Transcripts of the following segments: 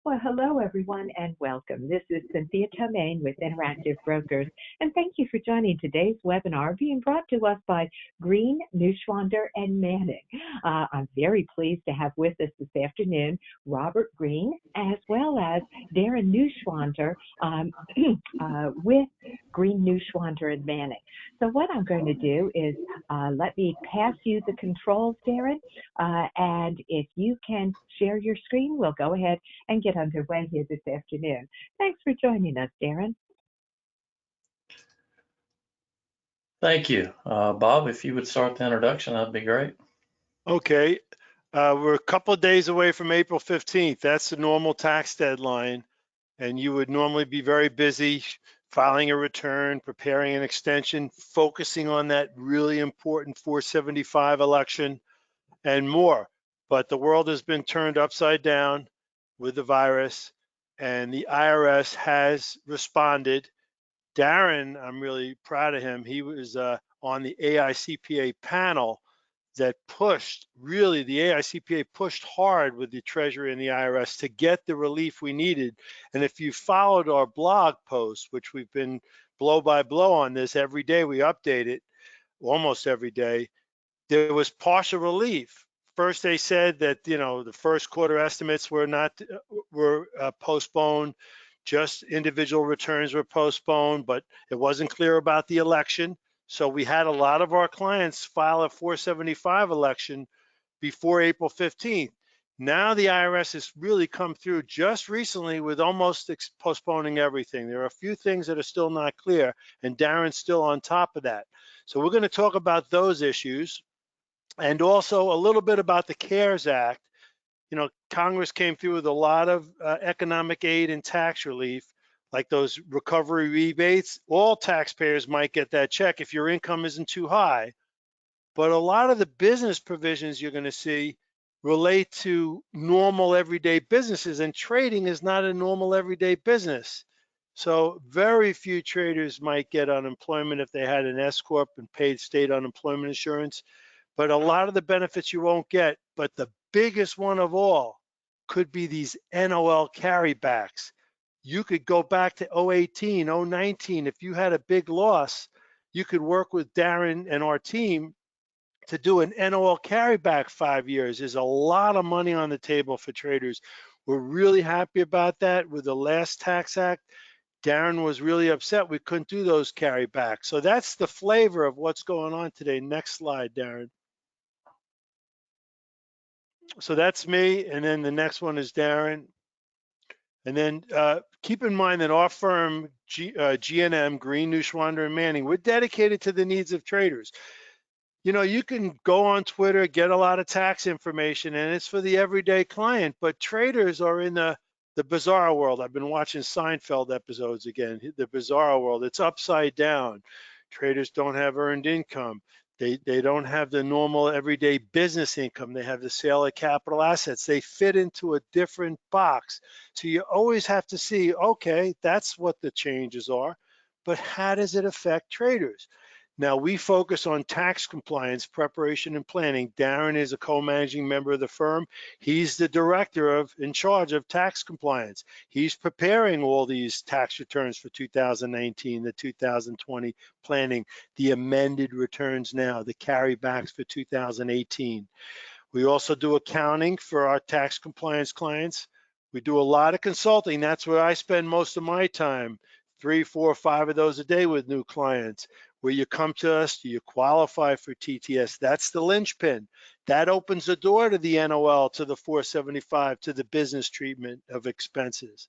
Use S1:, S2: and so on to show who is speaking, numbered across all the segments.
S1: Well, hello, everyone, and welcome. This is Cynthia Tomaine with Interactive Brokers, and thank you for joining today's webinar being brought to us by Green, Neuschwander, and Manning. I'm very pleased to have with us this afternoon Robert Green as well as Darren Neuschwander with Green, Neuschwander, and Manning. So what I'm going to do is let me pass you the controls, Darren, and if you can share your screen, we'll go ahead and get underway here this afternoon. Thanks for joining us, Darren.
S2: Thank you. Bob, if you would start the introduction, that'd be great.
S3: Okay. We're a couple of days away from April 15th. That's the normal tax deadline. And you would normally be very busy filing a return, preparing an extension, focusing on that really important 475 election and more. But the world has been turned upside down with the virus, and the IRS has responded. Darren, I'm really proud of him. He was on the AICPA panel that pushed, really the AICPA pushed hard with the Treasury and the IRS to get the relief we needed. And if you followed our blog posts, which we've been blow by blow on this, every day we update it, almost every day, there was partial relief. First, they said that, you know, the first quarter estimates were postponed, just individual returns were postponed, but it wasn't clear about the election. So we had a lot of our clients file a 475 election before April 15th. Now the IRS has really come through just recently with almost postponing everything. There are a few things that are still not clear, and Darren's still on top of that. So we're going to talk about those issues. And also a little bit about the CARES Act. You know, Congress came through with a lot of economic aid and tax relief, like those recovery rebates. All taxpayers might get that check if your income isn't too high. But a lot of the business provisions you're going to see relate to normal everyday businesses, and trading is not a normal everyday business. So very few traders might get unemployment if they had an S Corp and paid state unemployment insurance. But a lot of the benefits you won't get, but the biggest one of all could be these NOL carrybacks. You could go back to 2018, 2019. If you had a big loss, you could work with Darren and our team to do an NOL carryback 5 years. There's a lot of money on the table for traders. We're really happy about that. With the last tax act, Darren was really upset we couldn't do those carrybacks. So that's the flavor of what's going on today. Next slide, Darren. So that's me, and then the next one is Darren. And then keep in mind that our firm, GNM, Green, Neuschwander, and Manning, we're dedicated to the needs of traders. You know, you can go on Twitter, get a lot of tax information, and it's for the everyday client, but traders are in the bizarre world. I've been watching Seinfeld episodes again, the bizarre world. It's upside down. Traders don't have earned income. They don't have the normal everyday business income. They have the sale of capital assets. They fit into a different box. So you always have to see, okay, that's what the changes are, but how does it affect traders? Now, we focus on tax compliance, preparation, and planning. Darren is a co-managing member of the firm. He's the director in charge of tax compliance. He's preparing all these tax returns for 2019, the 2020 planning, the amended returns now, the carrybacks for 2018. We also do accounting for our tax compliance clients. We do a lot of consulting. That's where I spend most of my time, 3, 4, 5 of those a day with new clients. Where you come to us, do you qualify for TTS? That's the linchpin. That opens the door to the NOL, to the 475, to the business treatment of expenses.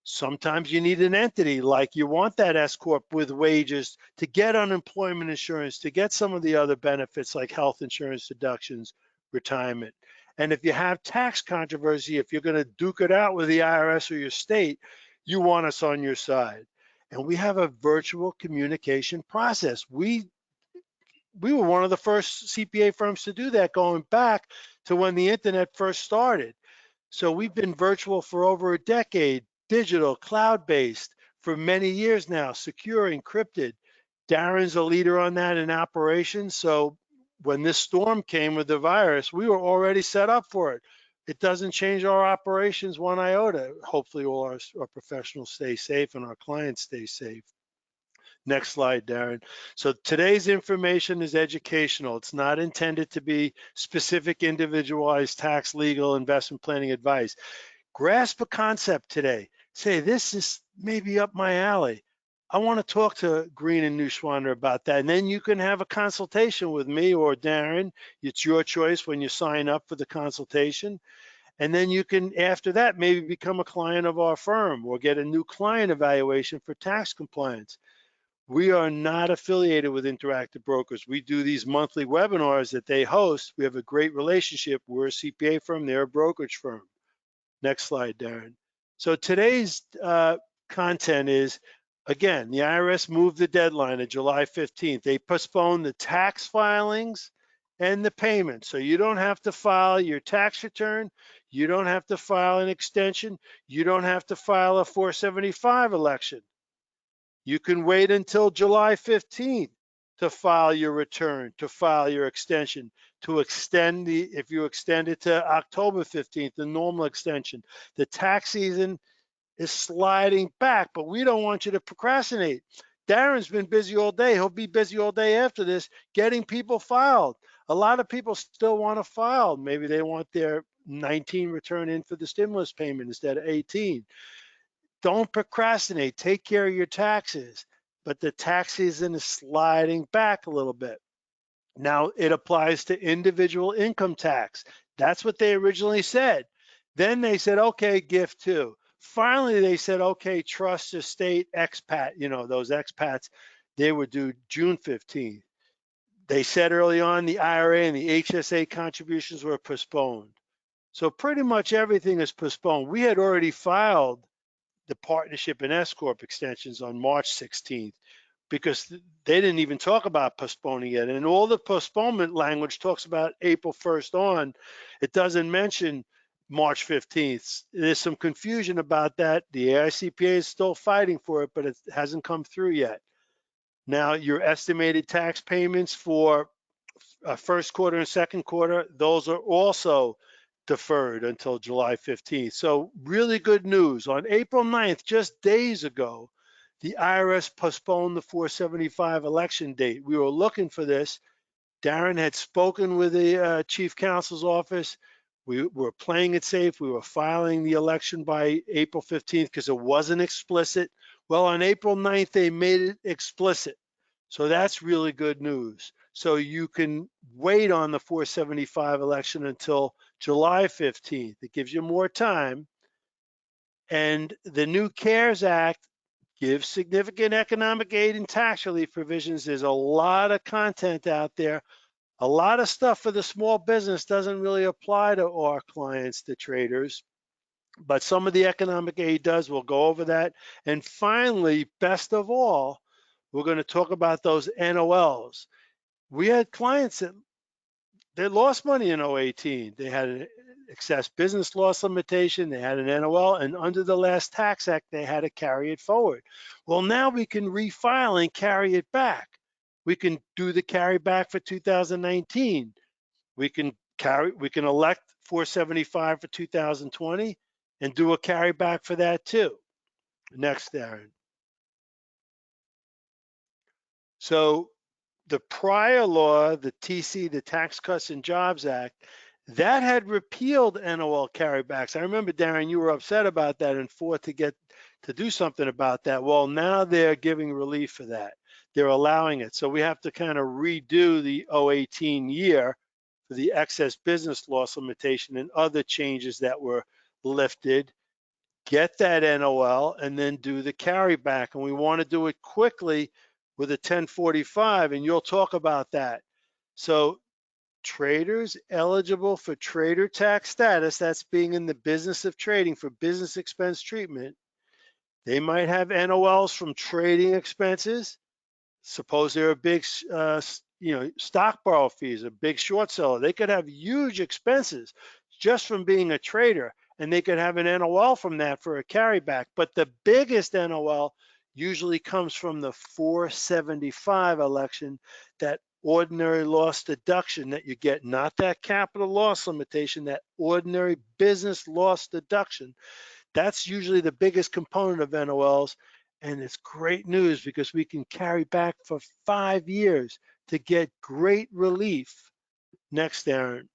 S3: Sometimes you need an entity, like you want that S Corp with wages to get unemployment insurance, to get some of the other benefits like health insurance deductions, retirement. And if you have tax controversy, if you're going to duke it out with the IRS or your state, you want us on your side. And we have a virtual communication process. We were one of the first CPA firms to do that, going back to when the internet first started. So we've been virtual for over a decade, digital, cloud-based for many years now, secure, encrypted. Darren's a leader on that in operations. So when this storm came with the virus, we were already set up for it. it doesn't change our operations one iota. Hopefully all our professionals stay safe and our clients stay safe. Next slide, Darren. So today's information is educational. It's not intended to be specific, individualized tax, legal, investment planning advice. Grasp a concept today. Say, this is maybe up my alley. I want to talk to Green and Neuschwander about that. And then you can have a consultation with me or Darren. It's your choice when you sign up for the consultation. And then you can, after that, maybe become a client of our firm or get a new client evaluation for tax compliance. We are not affiliated with Interactive Brokers. We do these monthly webinars that they host. We have a great relationship. We're a CPA firm, they're a brokerage firm. Next slide, Darren. So today's content is, again, the IRS moved the deadline to July 15th. They postponed the tax filings and the payment. So you don't have to file your tax return. You don't have to file an extension. You don't have to file a 475 election. You can wait until July 15th to file your return, to file your extension, to extend if you extend it to October 15th, the normal extension. The tax season is sliding back, but we don't want you to procrastinate. Darren's been busy all day. He'll be busy all day after this getting people filed. A lot of people still want to file. Maybe they want their 19 return in for the stimulus payment instead of 18. Don't procrastinate. Take care of your taxes. But the tax season is sliding back a little bit. Now it applies to individual income tax. That's what they originally said. Then they said, okay, gift too. Finally, they said, okay, trust, estate, expat, those expats, they would do June 15th. They said early on the IRA and the HSA contributions were postponed. So pretty much everything is postponed. We had already filed the partnership and S-Corp extensions on March 16th because they didn't even talk about postponing it. And all the postponement language talks about April 1st on. It doesn't mention March 15th. There's some confusion about that. The AICPA is still fighting for it, but it hasn't come through yet. Now, your estimated tax payments for first quarter and second quarter, those are also deferred until July 15th. So really good news. On April 9th, just days ago, the IRS postponed the 475 election date. We were looking for this. Darren had spoken with the chief counsel's office. We were playing it safe. We were filing the election by April 15th because it wasn't explicit. Well, on April 9th, they made it explicit. So that's really good news. So you can wait on the 475 election until July 15th. It gives you more time. And the new CARES Act gives significant economic aid and tax relief provisions. There's a lot of content out there. A lot of stuff for the small business doesn't really apply to our clients, the traders, but some of the economic aid does. We'll go over that. And finally, best of all, we're going to talk about those NOLs. We had clients that they lost money in 2018. They had an excess business loss limitation, they had an NOL, and under the last tax act, they had to carry it forward. Well, now we can refile and carry it back. We can do the carry back for 2019. We can elect 475 for 2020 and do a carry back for that too. Next, Darren. So the prior law, the TC, the Tax Cuts and Jobs Act, that had repealed NOL carrybacks. I remember, Darren, you were upset about that and fought to do something about that. Well, now they're giving relief for that. They're allowing it. So we have to kind of redo the 2018 year for the excess business loss limitation and other changes that were lifted, get that NOL, and then do the carryback. And we want to do it quickly with a 1045, and you'll talk about that. So traders eligible for trader tax status, that's being in the business of trading for business expense treatment, they might have NOLs from trading expenses. Suppose they're a big, stock borrow fees, a big short seller. They could have huge expenses just from being a trader, and they could have an NOL from that for a carryback. But the biggest NOL usually comes from the 475 election that ordinary loss deduction that you get, not that capital loss limitation, that ordinary business loss deduction. That's usually the biggest component of NOLs. And it's great news because we can carry back for 5 years to get great relief. Next, Darren.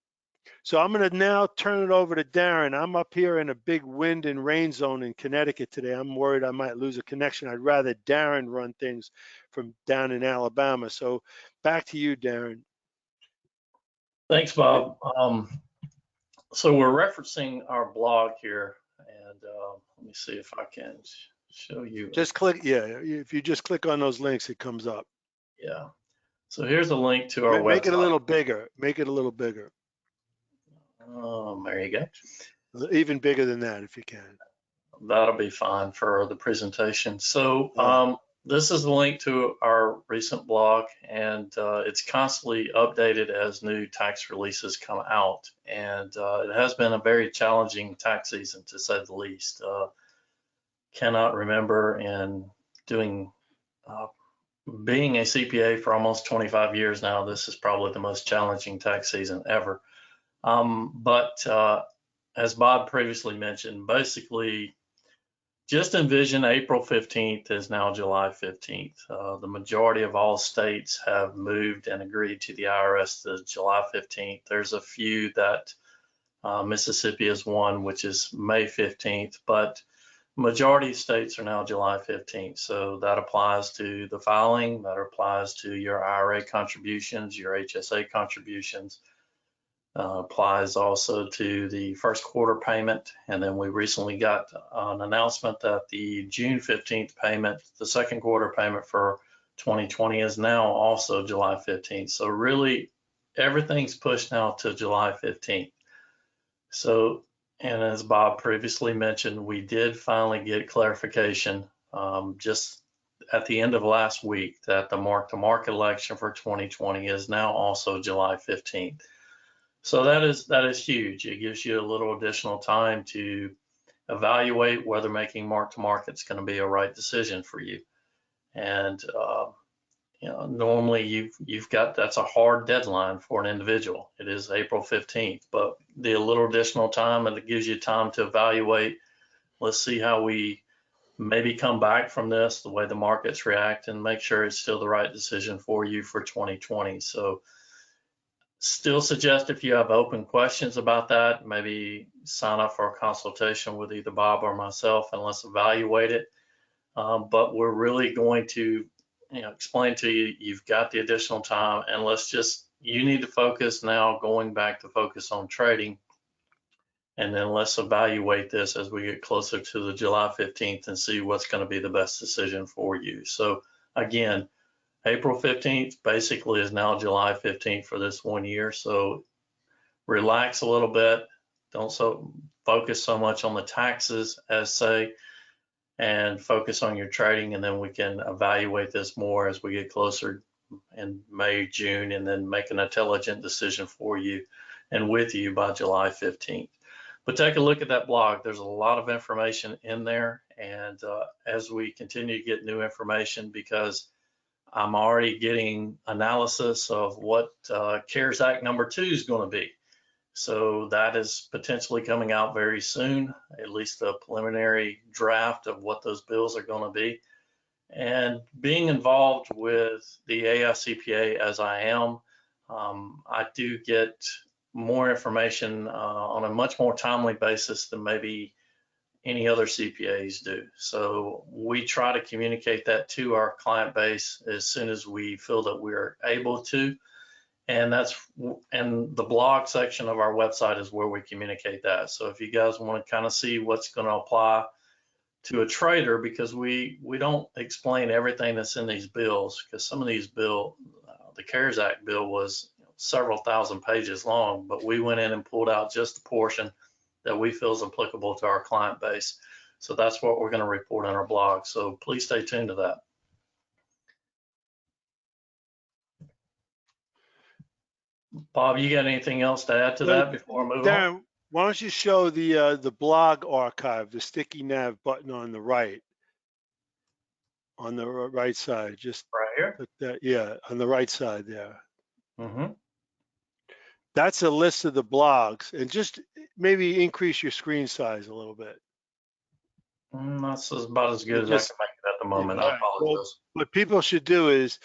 S3: So I'm going to now turn it over to Darren. I'm up here in a big wind and rain zone in Connecticut today. I'm worried I might lose a connection. I'd rather Darren run things from down in Alabama. So back to you, Darren.
S2: Thanks, Bob. So we're referencing our blog here, and let me see if I can show you.
S3: Just click, yeah, if you just click on those links, it comes up.
S2: Yeah. So here's a link to our website.
S3: Make it a little bigger. Make it a little bigger.
S2: There you go.
S3: Even bigger than that if you can.
S2: That'll be fine for the presentation. So this is a link to our recent blog, and it's constantly updated as new tax releases come out. And it has been a very challenging tax season, to say the least. Cannot remember in doing being a CPA for almost 25 years now, this is probably the most challenging tax season ever. But as Bob previously mentioned, basically just envision April 15th is now July 15th. The majority of all states have moved and agreed to the IRS to July 15th. There's a few that Mississippi is one, which is May 15th, but majority of states are now July 15th. So that applies to the filing, that applies to your IRA contributions, your HSA contributions, applies also to the first quarter payment. And then we recently got an announcement that the June 15th payment, the second quarter payment for 2020, is now also July 15th. So really everything's pushed now to July 15th. So, and as Bob previously mentioned, we did finally get clarification just at the end of last week that the mark-to-market election for 2020 is now also July 15th. So that is huge. It gives you a little additional time to evaluate whether making mark-to-market is going to be a right decision for you. And you know, normally you've got, that's a hard deadline for an individual. It is April 15th, but the little additional time, and it gives you time to evaluate. Let's see how we maybe come back from this, the way the markets react, and make sure it's still the right decision for you for 2020. So still suggest if you have open questions about that, maybe sign up for a consultation with either Bob or myself, and let's evaluate it. But we're really going to explain to you, you've got the additional time, and you need to focus now, going back to focus on trading. And then let's evaluate this as we get closer to the July 15th and see what's going to be the best decision for you. So again, April 15th basically is now July 15th for this 1 year. So relax a little bit. Don't focus so much on the taxes as say, and focus on your trading, and then we can evaluate this more as we get closer in May, June, and then make an intelligent decision for you and with you by July 15th. But take a look at that blog. There's a lot of information in there, and as we continue to get new information, because I'm already getting analysis of what CARES Act number 2 is going to be. So that is potentially coming out very soon, at least a preliminary draft of what those bills are going to be. And being involved with the AICPA as I am, I do get more information on a much more timely basis than maybe any other CPAs do. So we try to communicate that to our client base as soon as we feel that we're able to. And the blog section of our website is where we communicate that. So if you guys want to kind of see what's going to apply to a trader, because we don't explain everything that's in these bills, because some of these bills, the CARES Act bill was several thousand pages long, but we went in and pulled out just the portion that we feel is applicable to our client base. So that's what we're going to report on our blog. So please stay tuned to that. Bob, you got anything else to add to that before I move
S3: Darren,
S2: on?
S3: why don't you show the blog archive, the sticky nav button on the right side, just
S2: right here.
S3: put that, yeah, on the right side there.
S2: Mm-hmm.
S3: That's a list of the blogs, and just maybe increase your screen size a little bit.
S2: That's about as good as I
S3: Just,
S2: can make it at the moment.
S3: all
S2: I
S3: right. Well,
S2: apologize.
S3: what people should do is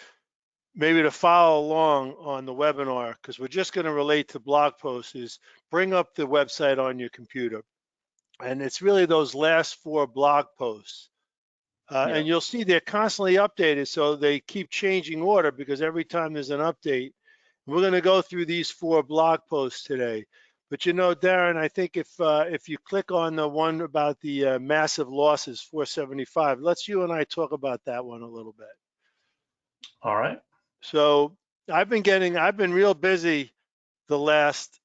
S3: maybe to follow along on the webinar, because we're just going to relate to blog posts, is bring up the website on your computer. And it's really those last 4 blog posts.
S2: Yeah.
S3: And you'll see they're constantly updated, so they keep changing order because every time there's an update. We're going to go through these 4 blog posts today. But you know, Darren, I think if you click on the one about the massive losses, 475, let's you and I talk about that one a little bit.
S2: All right.
S3: So I've been real busy the last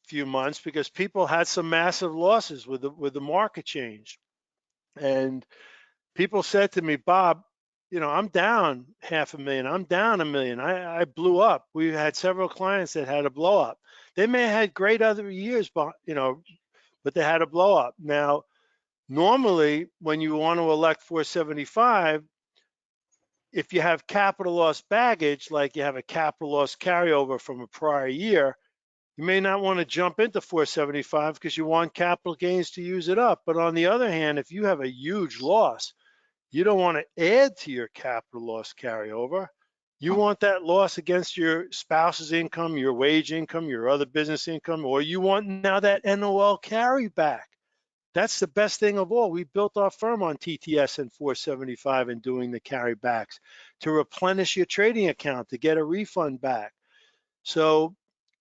S3: few months because people had some massive losses with the market change. And people said to me, Bob, you know, I'm down $500,000. I'm down $1 million. I blew up. We had several clients that had a blow up. They may have had great other years, but you know, but they had a blow up. Now, normally when you want to elect 475, if you have capital loss baggage, like you have a capital loss carryover from a prior year, you may not want to jump into 475 because you want capital gains to use it up. But on the other hand, if you have a huge loss, you don't want to add to your capital loss carryover. You want that loss against your spouse's income, your wage income, your other business income, or you want now that NOL carryback. That's the best thing of all. We built our firm on TTS and 475 and doing the carrybacks to replenish your trading account to get a refund back. So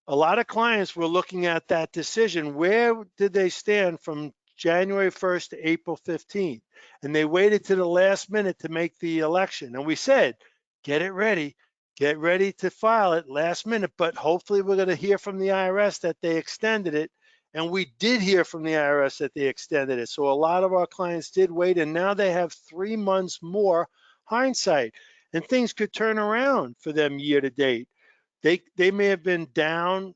S3: a lot of clients were looking at that decision. Where did they stand from January 1st to April 15th? And they waited to the last minute to make the election. And we said, get ready to file it last minute, but hopefully we're going to hear from the IRS that they extended it. And we did hear from the IRS that they extended it. So a lot of our clients did wait, and now they have 3 months more hindsight, and things could turn around for them year to date. They may have been down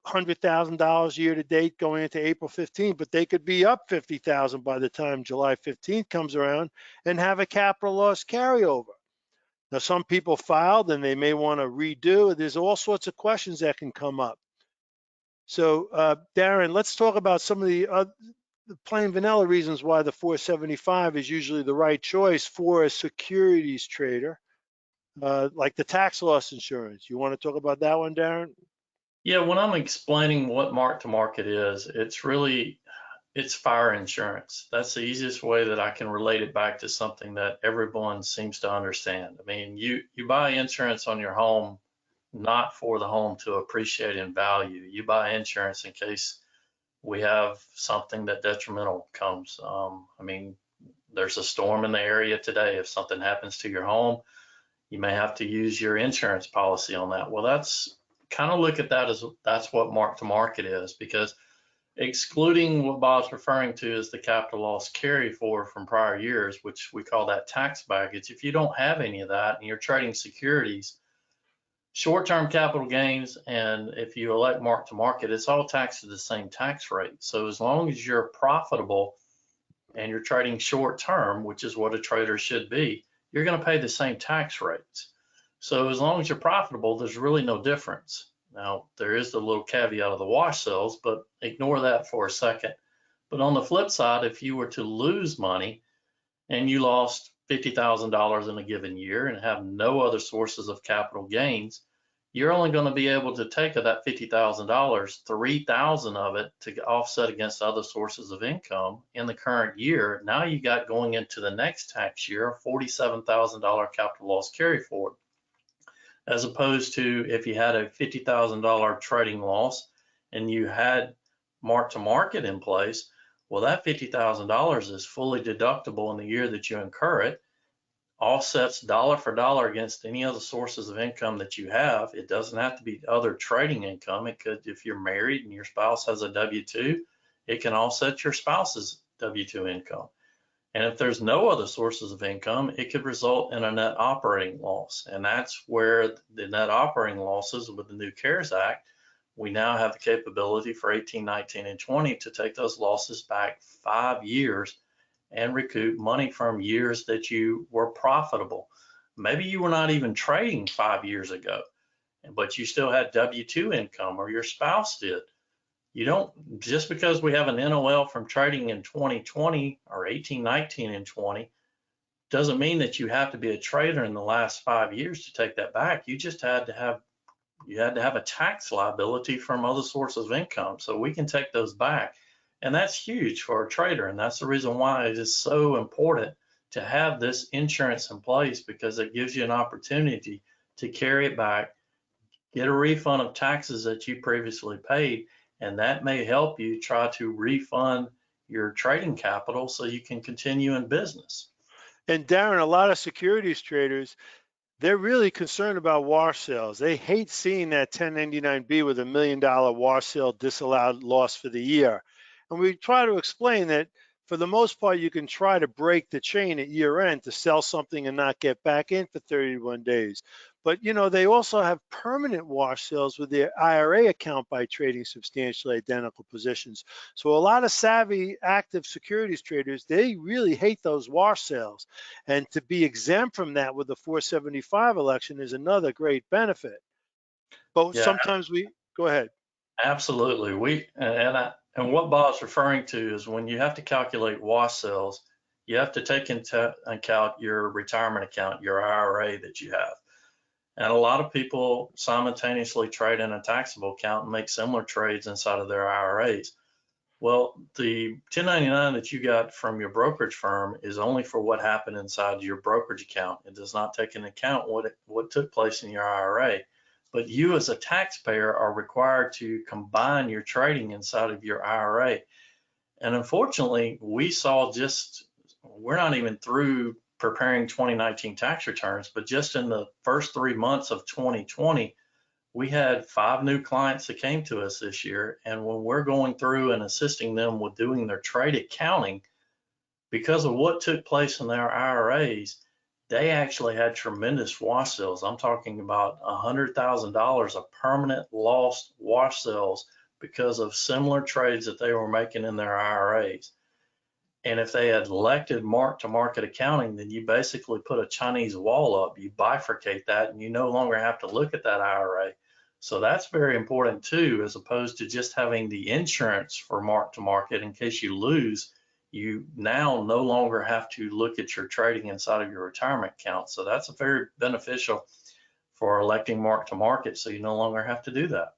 S3: $100,000 year to date going into April 15th, but they could be up 50,000 by the time July 15th comes around and have a capital loss carryover. Now, some people filed and they may want to redo. There's all sorts of questions that can come up. So, Darren, let's talk about some of the plain vanilla reasons why the 475 is usually the right choice for a securities trader, like the tax loss insurance. You want to talk about that one, Darren?
S2: Yeah, when I'm explaining what mark-to-market is, it's fire insurance. That's the easiest way that I can relate it back to something that everyone seems to understand. I mean, you buy insurance on your home not for the home to appreciate in value. You buy insurance in case we have something that detrimental comes. I mean, there's a storm in the area today. If something happens to your home, you may have to use your insurance policy on that. Well, that's kind of look at that as that's what mark to market is, because excluding what Bob's referring to as the capital loss carry forward from prior years, which we call that tax baggage. If you don't have any of that and you're trading securities, short-term capital gains, and if you elect mark to market, it's all taxed at the same tax rate. So as long as you're profitable and you're trading short-term, which is what a trader should be, you're going to pay the same tax rates. So as long as you're profitable, there's really no difference. Now, there is the little caveat of the wash sales, but ignore that for a second. But on the flip side, if you were to lose money and you lost $50,000 in a given year and have no other sources of capital gains, you're only going to be able to take of that $50,000, 3,000 of it to offset against other sources of income in the current year. Now you got going into the next tax year a $47,000 capital loss carry forward, as opposed to if you had a $50,000 trading loss and you had mark to market in place. Well, that $50,000 is fully deductible in the year that you incur it, offsets dollar for dollar against any other sources of income that you have. It doesn't have to be other trading income. It could, if you're married and your spouse has a W-2, it can offset your spouse's W-2 income. And if there's no other sources of income, it could result in a net operating loss. And that's where the net operating losses with the new CARES Act, we now have the capability for 18, 19, and 20 to take those losses back 5 years and recoup money from years that you were profitable. Maybe you were not even trading 5 years ago, but you still had W-2 income, or your spouse did. You don't, just because we have an NOL from trading in 2020 or 18, 19, and 20, doesn't mean that you have to be a trader in the last 5 years to take that back. You just had to have a tax liability from other sources of income. So we can take those back. And that's huge for a trader. And that's the reason why it is so important to have this insurance in place, because it gives you an opportunity to carry it back, get a refund of taxes that you previously paid, and that may help you try to refund your trading capital so you can continue in business.
S3: And Darren, a lot of securities traders, they're really concerned about wash sales. They hate seeing that 1099-B with $1 million wash sale disallowed loss for the year. And we try to explain that for the most part, you can try to break the chain at year end to sell something and not get back in for 31 days. But they also have permanent wash sales with their IRA account by trading substantially identical positions. So a lot of savvy active securities traders, they really hate those wash sales. And to be exempt from that with the 475 election is another great benefit. But
S2: Yeah,
S3: sometimes go ahead.
S2: absolutely. And what Bob's referring to is when you have to calculate wash sales, you have to take into account your retirement account, your IRA that you have. And a lot of people simultaneously trade in a taxable account and make similar trades inside of their IRAs. Well, the 1099 that you got from your brokerage firm is only for what happened inside your brokerage account. It does not take into account what took place in your IRA. But you as a taxpayer are required to combine your trading inside of your IRA. And unfortunately, we're not even through preparing 2019 tax returns, but just in the first 3 months of 2020, we had 5 new clients that came to us this year. And when we're going through and assisting them with doing their trade accounting, because of what took place in their IRAs, they actually had tremendous wash sales. I'm talking about $100,000 of permanent lost wash sales because of similar trades that they were making in their IRAs. And if they had elected mark-to-market accounting, then you basically put a Chinese wall up. You bifurcate that, and you no longer have to look at that IRA. So that's very important too, as opposed to just having the insurance for mark-to-market in case you lose. You now no longer have to look at your trading inside of your retirement account. So that's very beneficial for electing mark-to-market. So you no longer have to do that.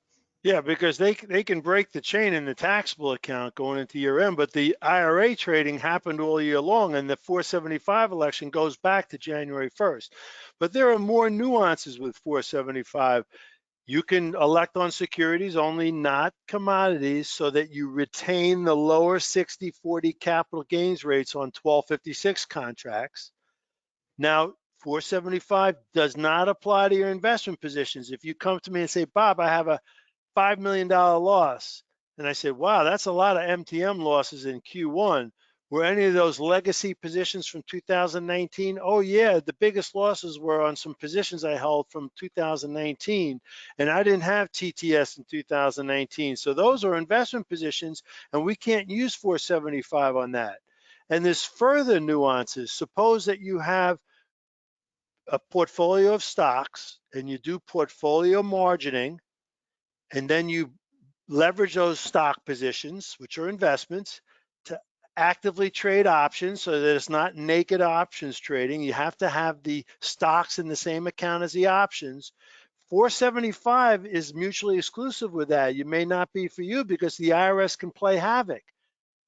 S3: Yeah, because they can break the chain in the taxable account going into year end, but the IRA trading happened all year long, and the 475 election goes back to January 1st. But there are more nuances with 475. You can elect on securities only, not commodities, so that you retain the lower 60/40 capital gains rates on 1256 contracts. Now, 475 does not apply to your investment positions. If you come to me and say, Bob, I have a $5 million loss. And I said, wow, that's a lot of MTM losses in Q1. Were any of those legacy positions from 2019? Oh yeah, the biggest losses were on some positions I held from 2019. And I didn't have TTS in 2019. So those are investment positions, and we can't use 475 on that. And there's further nuances. Suppose that you have a portfolio of stocks and you do portfolio margining, and then you leverage those stock positions, which are investments, to actively trade options so that it's not naked options trading. You have to have the stocks in the same account as the options. 475 is mutually exclusive with that. You may not be for you because the IRS can play havoc.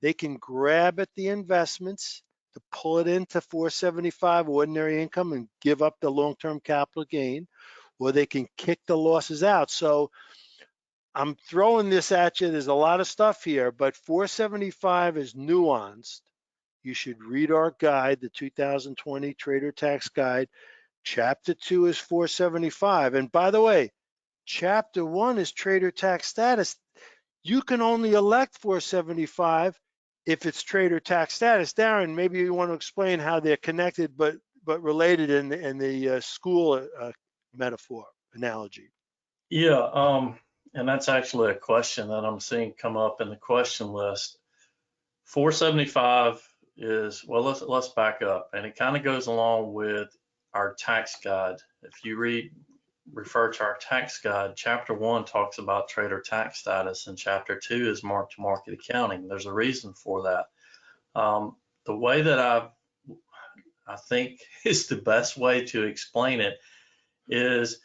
S3: They can grab at the investments to pull it into 475 ordinary income and give up the long-term capital gain, or they can kick the losses out. So I'm throwing this at you. There's a lot of stuff here, but 475 is nuanced. You should read our guide, the 2020 Trader Tax Guide. Chapter 2 is 475. And by the way, Chapter 1 is Trader Tax Status. You can only elect 475 if it's Trader Tax Status. Darren, maybe you want to explain how they're connected but related in the school metaphor analogy.
S2: Yeah, and that's actually a question that I'm seeing come up in the question list. 475 is, well, let's back up, and it kind of goes along with our tax guide. If you read refer to our tax guide, Chapter 1 talks about trader tax status, and Chapter 2 is mark-to-market accounting. There's a reason for that. The way that I think is the best way to explain it is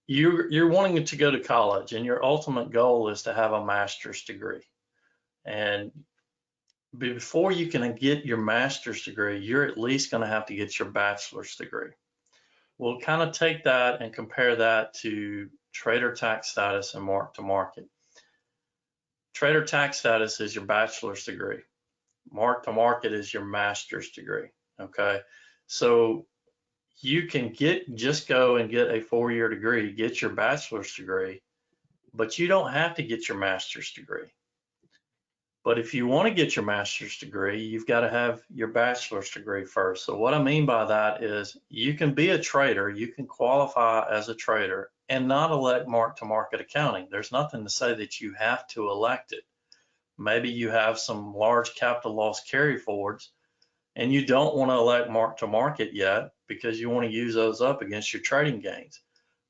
S2: you're wanting to go to college, and your ultimate goal is to have a master's degree. And before you can get your master's degree, you're at least going to have to get your bachelor's degree. We'll kind of take that and compare that to trader tax status and mark-to-market. Trader tax status is your bachelor's degree. Mark-to-market is your master's degree, okay? So you can just go and get a 4-year degree, get your bachelor's degree, but you don't have to get your master's degree. But if you want to get your master's degree, you've got to have your bachelor's degree first. So what I mean by that is you can be a trader, you can qualify as a trader and not elect mark-to-market accounting. There's nothing to say that you have to elect it. Maybe you have some large capital loss carryforwards and you don't want to elect mark-to-market yet because you want to use those up against your trading gains.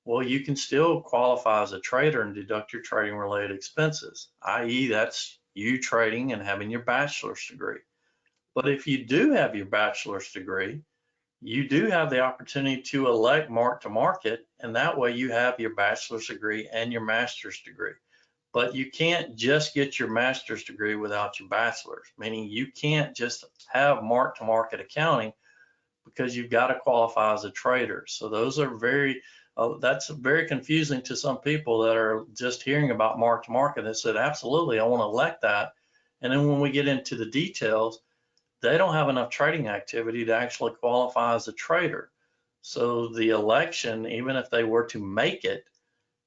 S2: Well, you can still qualify as a trader and deduct your trading related expenses, i.e. that's you trading and having your bachelor's degree. But if you do have your bachelor's degree, you do have the opportunity to elect mark-to-market, and that way you have your bachelor's degree and your master's degree. But you can't just get your master's degree without your bachelor's, meaning you can't just have mark-to-market accounting because you've got to qualify as a trader. So those are that's very confusing to some people that are just hearing about mark-to-market. They said, absolutely, I want to elect that. And then when we get into the details, they don't have enough trading activity to actually qualify as a trader. So the election, even if they were to make it,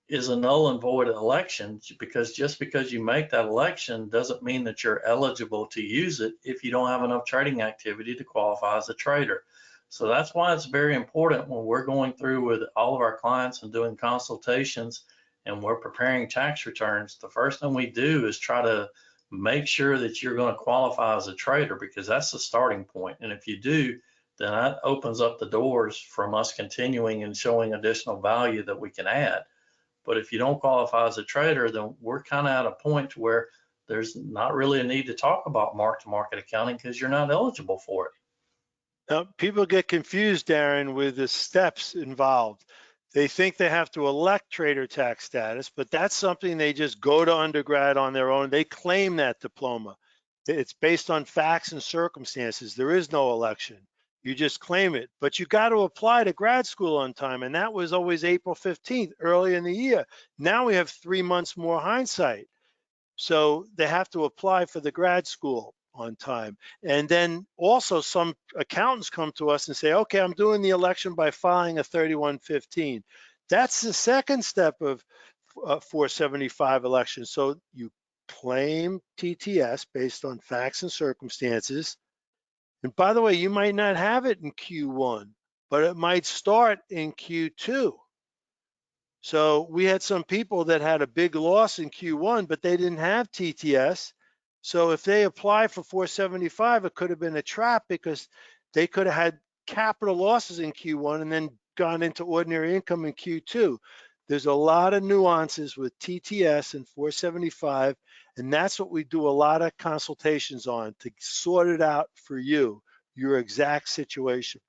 S2: is a null and void election, because just because you make that election doesn't mean that you're eligible to use it if you don't have enough trading activity to qualify as a trader. So that's why it's very important when we're going through with all of our clients and doing consultations and we're preparing tax returns. The first thing we do is try to make sure that you're going to qualify as a trader, because that's the starting point. And if you do, then that opens up the doors from us continuing and showing additional value that we can add. But if you don't qualify as a trader, then we're kind of at a point where there's not really a need to talk about mark-to-market accounting because you're not eligible for it.
S3: Now, people get confused, Darren, with the steps involved. They think they have to elect trader tax status, but that's something they just go to undergrad on their own. They claim that diploma. It's based on facts and circumstances. There is no election. You just claim it, but you got to apply to grad school on time, and that was always April 15th, early in the year. Now we have 3 months more hindsight. So they have to apply for the grad school on time. And then also some accountants come to us and say, okay, I'm doing the election by filing a 3115. That's the second step of 475 election. So you claim TTS based on facts and circumstances. And by the way, you might not have it in Q1, but it might start in Q2. So we had some people that had a big loss in Q1, but they didn't have TTS. So if they apply for 475, it could have been a trap, because they could have had capital losses in Q1 and then gone into ordinary income in Q2. There's a lot of nuances with TTS and 475, and that's what we do a lot of consultations on, to sort it out for you, your exact situation.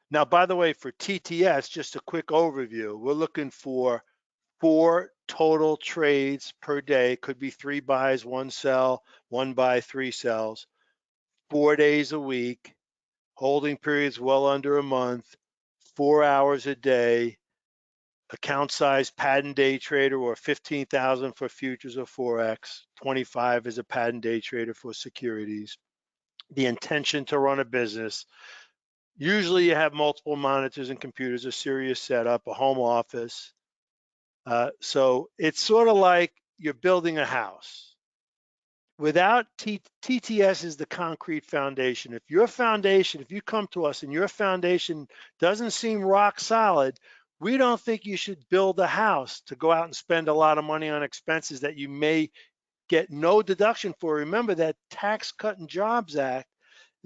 S3: Now, by the way, for TTS, just a quick overview, we're looking for 4 total trades per day. Could be 3 buys, 1 sell, 1 buy, 3 sells, 4 days a week, holding periods well under a month, 4 hours a day, account size patent day trader, or 15,000 for futures or Forex, 25 as a patent day trader for securities. The intention to run a business. Usually you have multiple monitors and computers, a serious setup, a home office. So it's sort of like you're building a house. Without TTS is the concrete foundation. If you come to us and your foundation doesn't seem rock solid, we don't think you should build a house to go out and spend a lot of money on expenses that you may get no deduction for. Remember that Tax Cut and Jobs Act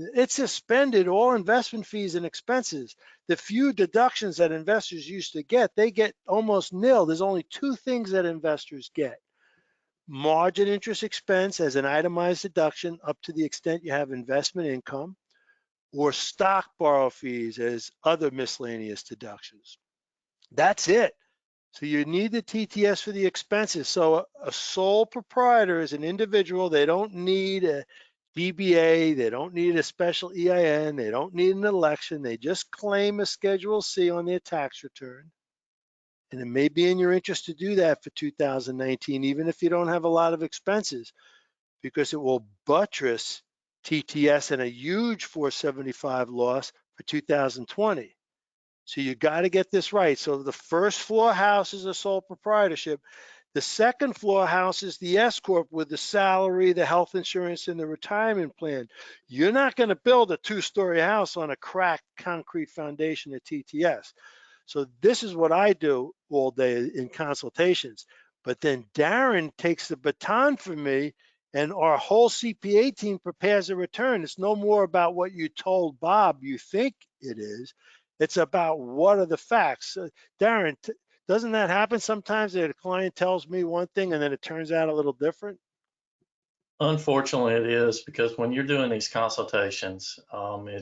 S3: It suspended all investment fees and expenses. The few deductions that investors used to get, they get almost nil. There's only two things that investors get. Margin interest expense as an itemized deduction up to the extent you have investment income, or stock borrow fees as other miscellaneous deductions. That's it. So you need the TTS for the expenses. So a sole proprietor is an individual. They don't need a DBA. They don't need a special EIN. They don't need an election. They just claim a Schedule C on their tax return. And it may be in your interest to do that for 2019, even if you don't have a lot of expenses, because it will buttress TTS and a huge 475 loss for 2020. So you got to get this right. So the first floor house is a sole proprietorship. The second floor house is the S Corp with the salary, the health insurance, and the retirement plan. You're not going to build a two-story house on a cracked concrete foundation at TTS. So this is what I do all day in consultations. But then Darren takes the baton from me, and our whole CPA team prepares a return. It's no more about what you told Bob you think it is. It's about what are the facts. Darren, doesn't that happen sometimes that a client tells me one thing and then it turns out a little different?
S2: Unfortunately, it is, because when you're doing these consultations,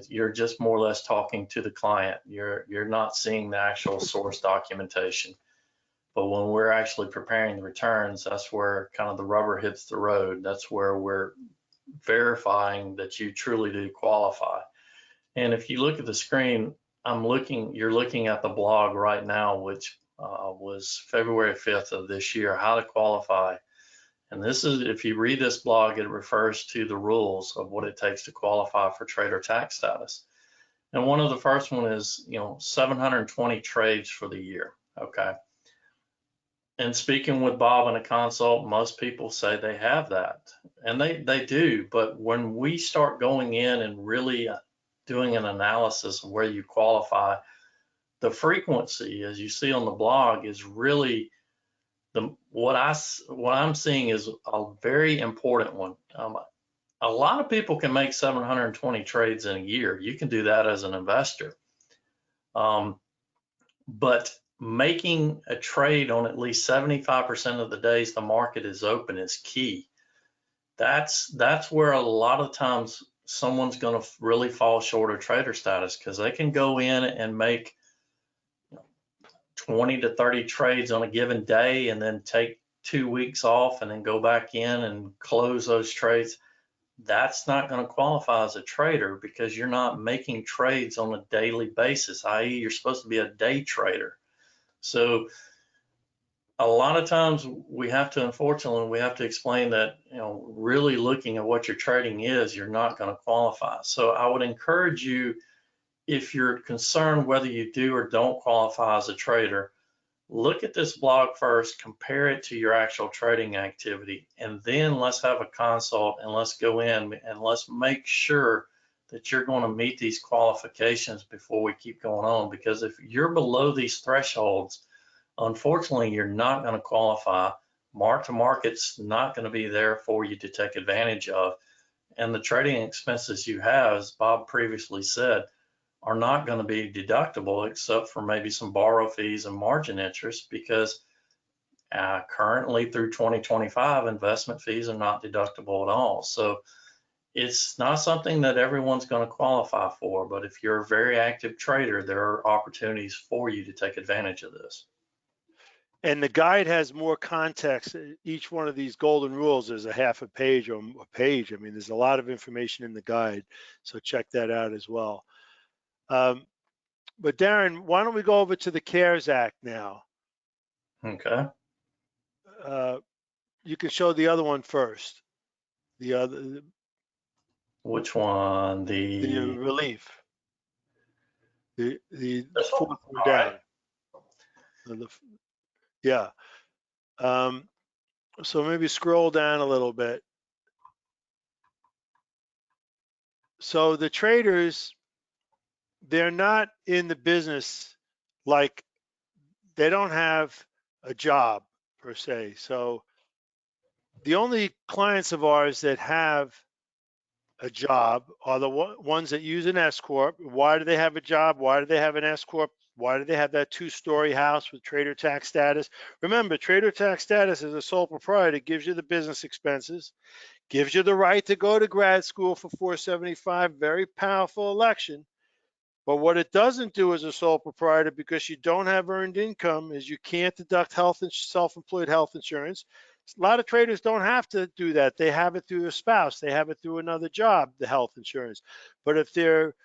S2: you're just more or less talking to the client. You're not seeing the actual source documentation. But when we're actually preparing the returns, that's where kind of the rubber hits the road. That's where we're verifying that you truly do qualify. And if you look at the screen, you're looking at the blog right now, which was February 5th of this year, how to qualify. And this is, if you read this blog, it refers to the rules of what it takes to qualify for trader tax status. And one of the first one is, 720 trades for the year, okay? And speaking with Bob in a consult, most people say they have that, and they do. But when we start going in and really doing an analysis of where you qualify, the frequency, as you see on the blog, is really what I'm seeing is a very important one. A lot of people can make 720 trades in a year. You can do that as an investor. But making a trade on at least 75% of the days the market is open is key. That's where a lot of times someone's going to really fall short of trader status, because they can go in and make 20 to 30 trades on a given day and then take 2 weeks off and then go back in and close those trades. That's not going to qualify as a trader, because you're not making trades on a daily basis, i.e. you're supposed to be a day trader. So a lot of times unfortunately, we have to explain that, really looking at what your trading is, you're not going to qualify. So I would encourage you, if you're concerned whether you do or don't qualify as a trader, look at this blog first, compare it to your actual trading activity, and then let's have a consult and let's go in and let's make sure that you're going to meet these qualifications before we keep going on. Because if you're below these thresholds, unfortunately, you're not going to qualify. Mark to market's not going to be there for you to take advantage of. And the trading expenses you have, as Bob previously said, are not going to be deductible except for maybe some borrow fees and margin interest, because currently through 2025, investment fees are not deductible at all. So it's not something that everyone's going to qualify for, but if you're a very active trader, there are opportunities for you to take advantage of this.
S3: And the guide has more context. Each one of these golden rules is a half a page or a page. I mean, there's a lot of information in the guide, so check that out as well. But Darren, why don't we go over to the CARES Act now?
S2: Okay.
S3: You can show the other one first. The other.
S2: Which one?
S3: The relief. The fourth one
S2: down.
S3: Right. Yeah. So maybe scroll down a little bit. So the traders, they're not in the business, like they don't have a job per se. So the only clients of ours that have a job are the ones that use an S Corp. Why do they have a job? Why do they have an S Corp? Why do they have that 2-story house with trader tax status? Remember, trader tax status as a sole proprietor gives you the business expenses, gives you the right to go to grad school for 475, very powerful election. But what it doesn't do as a sole proprietor, because you don't have earned income, is you can't deduct health and self-employed health insurance. A lot of traders don't have to do that. They have it through their spouse. They have it through another job, the health insurance. But if they're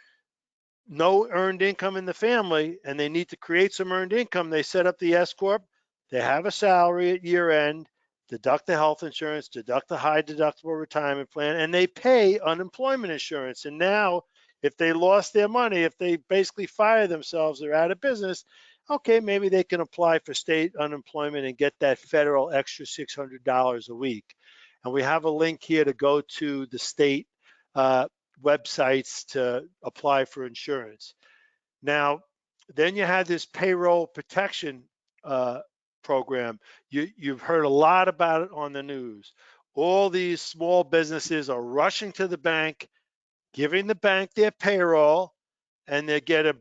S3: no earned income in the family and they need to create some earned income, they set up the S Corp. They have a salary at year end, deduct the health insurance, deduct the high deductible retirement plan, and they pay unemployment insurance. And now, if they lost their money, if they basically fire themselves, they're out of business, okay, maybe they can apply for state unemployment and get that federal extra $600 a week. And we have a link here to go to the state websites to apply for insurance. Now, then you had this payroll protection program. You've heard a lot about it on the news. All these small businesses are rushing to the bank, giving the bank their payroll, and they get to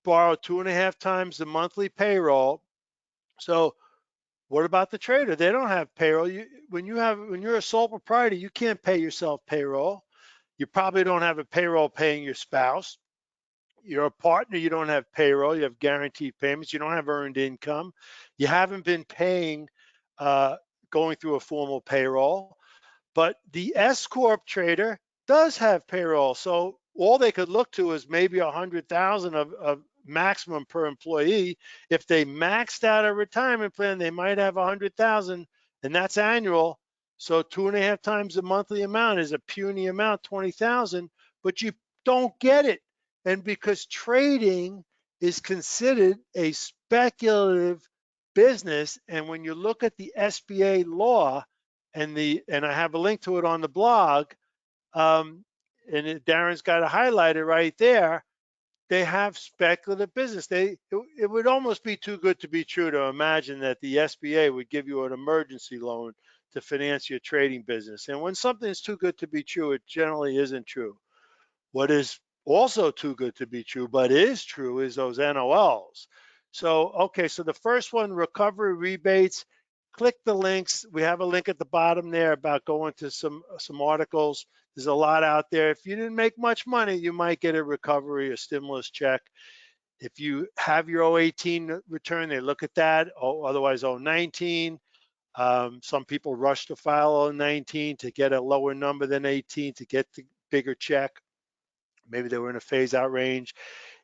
S3: borrow 2.5 times the monthly payroll. So what about the trader? They don't have payroll. When you're a sole proprietor, you can't pay yourself payroll. You probably don't have a payroll paying your spouse. You're a partner, you don't have payroll, you have guaranteed payments, you don't have earned income, you haven't been paying, going through a formal payroll. But the S Corp trader does have payroll. So all they could look to is maybe 100,000 of maximum per employee. If they maxed out a retirement plan, they might have 100,000, and that's annual. So 2.5 times the monthly amount is a puny amount, 20,000, but you don't get it. And because trading is considered a speculative business, and when you look at the SBA law, and I have a link to it on the blog, Darren's got it highlighted right there. They have speculative business. It would almost be too good to be true to imagine that the SBA would give you an emergency loan to finance your trading business. And when something is too good to be true, it generally isn't true. What is also too good to be true, but is true, is those NOLs. So, okay, so the first one, recovery rebates. Click the links. We have a link at the bottom there about going to some articles. There's a lot out there. If you didn't make much money, you might get a recovery, a stimulus check. If you have your 018 return, they look at that, otherwise 019. Some people rush to file 019 to get a lower number than 18 to get the bigger check. Maybe they were in a phase out range.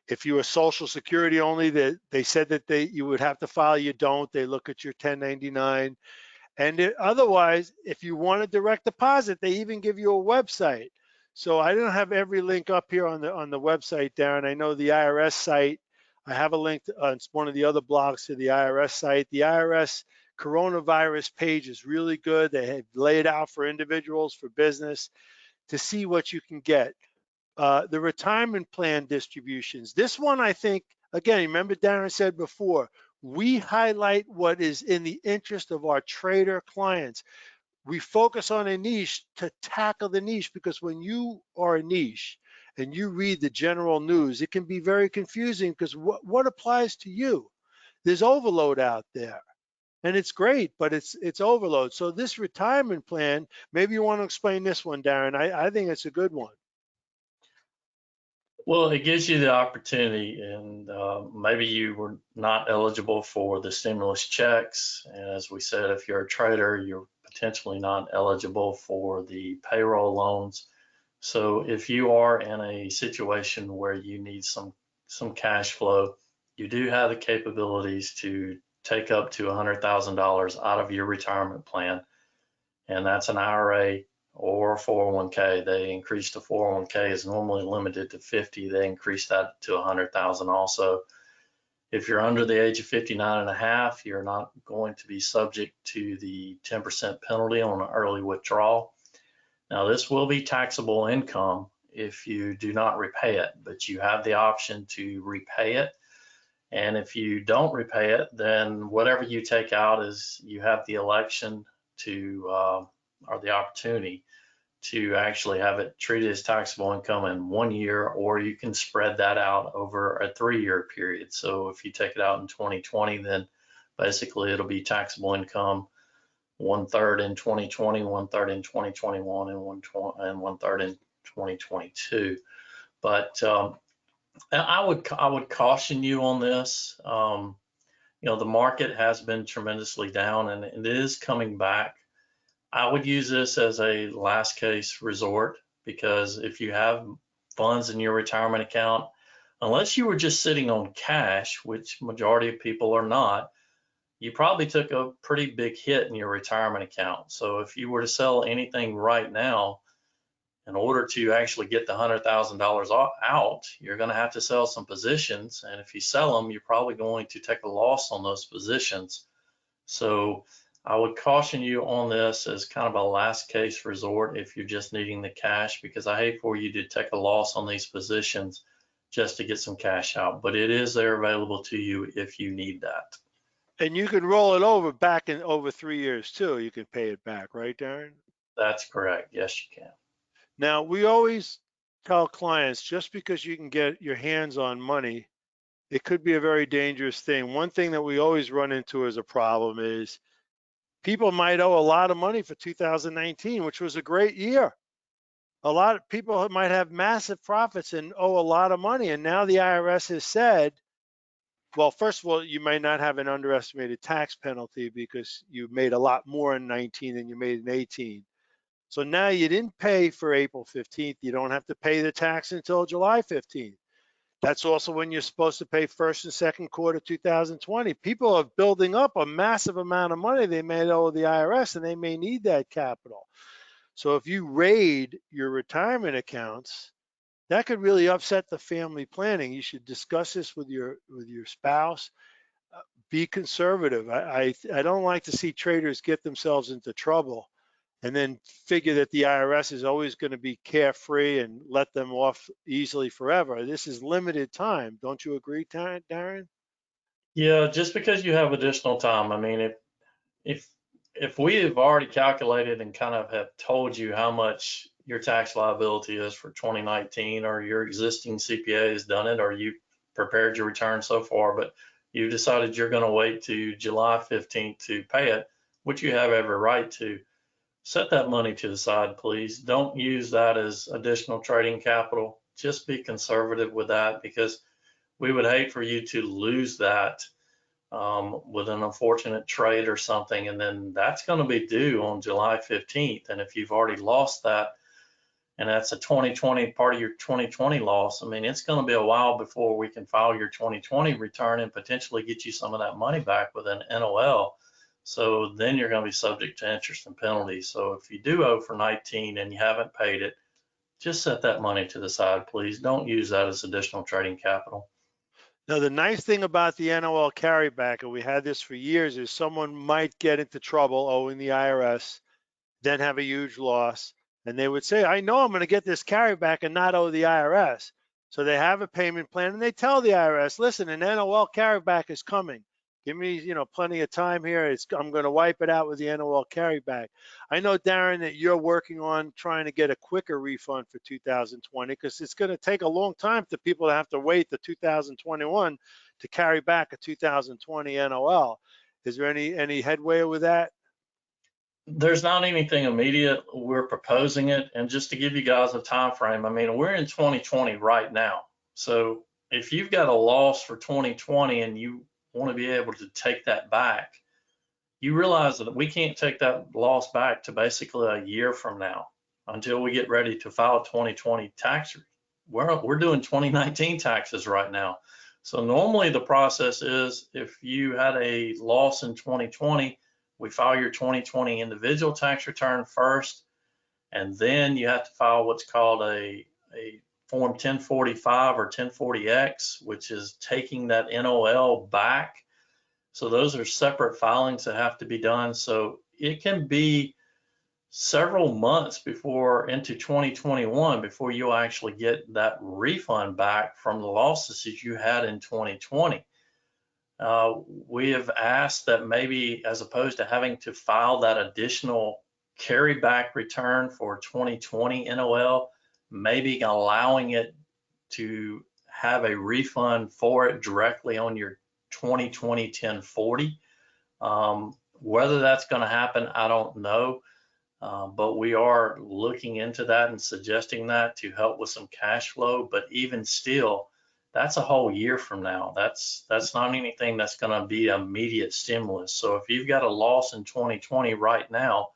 S3: If you were Social Security only, they said that you would have to file, you don't. They look at your 1099. And otherwise, if you want a direct deposit, they even give you a website. So I don't have every link up here on the website, Darren. I know the IRS site. I have a link on one of the other blogs to the IRS site. The IRS coronavirus page is really good. They have laid out for individuals, for business, to see what you can get. The retirement plan distributions. This one, I think, again, remember Darren said before, we highlight what is in the interest of our trader clients. We focus on a niche to tackle the niche, because when you are a niche and you read the general news, it can be very confusing, because what applies to you? There's overload out there. And it's great, but it's overload. So this retirement plan, maybe you want to explain this one, Darren. I think it's a good one.
S2: Well, it gives you the opportunity, and maybe you were not eligible for the stimulus checks. And as we said, if you're a trader, you're potentially not eligible for the payroll loans. So if you are in a situation where you need some cash flow, you do have the capabilities to take up to $100,000 out of your retirement plan, and that's an IRA or 401k. They increased the 401k is normally limited to 50. They increased that to 100,000 also. If you're under the age of 59 and a half, you're not going to be subject to the 10% penalty on an early withdrawal. Now, this will be taxable income if you do not repay it, but you have the option to repay it. And if you don't repay it, then whatever you take out is, you have the election to, or the opportunity to actually have it treated as taxable income in 1 year, or you can spread that out over a 3-year period. So if you take it out in 2020, then basically it'll be taxable income 1/3 in 2020, 1/3 in 2021, and 1/3 in 2022. But I would caution you on this. The market has been tremendously down, and it is coming back. I would use this as a last case resort, because if you have funds in your retirement account, unless you were just sitting on cash, which majority of people are not, you probably took a pretty big hit in your retirement account. So if you were to sell anything right now, in order to actually get the $100,000 out, you're going to have to sell some positions. And if you sell them, you're probably going to take a loss on those positions. So I would caution you on this as kind of a last case resort if you're just needing the cash, because I hate for you to take a loss on these positions just to get some cash out. But it is there available to you if you need that.
S3: And you can roll it over back in over 3 years too. You can pay it back, right, Darren?
S2: That's correct. Yes, you can.
S3: Now, we always tell clients, just because you can get your hands on money, it could be a very dangerous thing. One thing that we always run into as a problem is people might owe a lot of money for 2019, which was a great year. A lot of people might have massive profits and owe a lot of money. And now the IRS has said, well, first of all, you may not have an underestimated tax penalty because you made a lot more in 19 than you made in 18. So now you didn't pay for April 15th. You don't have to pay the tax until July 15th. That's also when you're supposed to pay first and second quarter 2020. People are building up a massive amount of money they may owe the IRS, and they may need that capital. So if you raid your retirement accounts, that could really upset the family planning. You should discuss this with your spouse. Be conservative. I don't like to see traders get themselves into trouble and then figure that the IRS is always going to be carefree and let them off easily forever. This is limited time. Don't you agree, Darren?
S2: Yeah, just because you have additional time. I mean, if we have already calculated and kind of have told you how much your tax liability is for 2019, or your existing CPA has done it, or you prepared your return so far, but you decided you're going to wait to July 15th to pay it, which you have every right to, set that money to the side, please. Don't use that as additional trading capital. Just be conservative with that, because we would hate for you to lose that with an unfortunate trade or something, and then that's going to be due on July 15th. And if you've already lost that, and that's a 2020 part of your 2020 loss, I mean, it's going to be a while before we can file your 2020 return and potentially get you some of that money back with an NOL. So then you're going to be subject to interest and penalties. So if you do owe for 19 and you haven't paid it, just set that money to the side, please. Don't use that as additional trading capital.
S3: Now, the nice thing about the NOL carryback, and we had this for years, is someone might get into trouble owing the IRS, then have a huge loss, and they would say, I know I'm going to get this carryback and not owe the IRS. So they have a payment plan, and they tell the IRS, listen, an NOL carryback is coming. Give me, plenty of time here. I'm going to wipe it out with the NOL carryback. I know, Darren, that you're working on trying to get a quicker refund for 2020, because it's going to take a long time for people to have to wait to 2021 to carry back a 2020 NOL. Is there any headway with that?
S2: There's not anything immediate. We're proposing it, and just to give you guys a time frame, I mean, we're in 2020 right now. So if you've got a loss for 2020 and you want to be able to take that back, you realize that we can't take that loss back to basically a year from now until we get ready to file 2020 tax. We're doing 2019 taxes right now. So normally the process is, if you had a loss in 2020, we file your 2020 individual tax return first, and then you have to file what's called a Form 1045 or 1040X, which is taking that NOL back. So those are separate filings that have to be done. So it can be several months before into 2021 before you'll actually get that refund back from the losses that you had in 2020. We have asked that maybe, as opposed to having to file that additional carryback return for 2020 NOL, maybe allowing it to have a refund for it directly on your 2020 1040. Whether that's going to happen, I don't know. But we are looking into that and suggesting that to help with some cash flow. But even still, that's a whole year from now. That's not anything that's going to be immediate stimulus. So if you've got a loss in 2020 right now,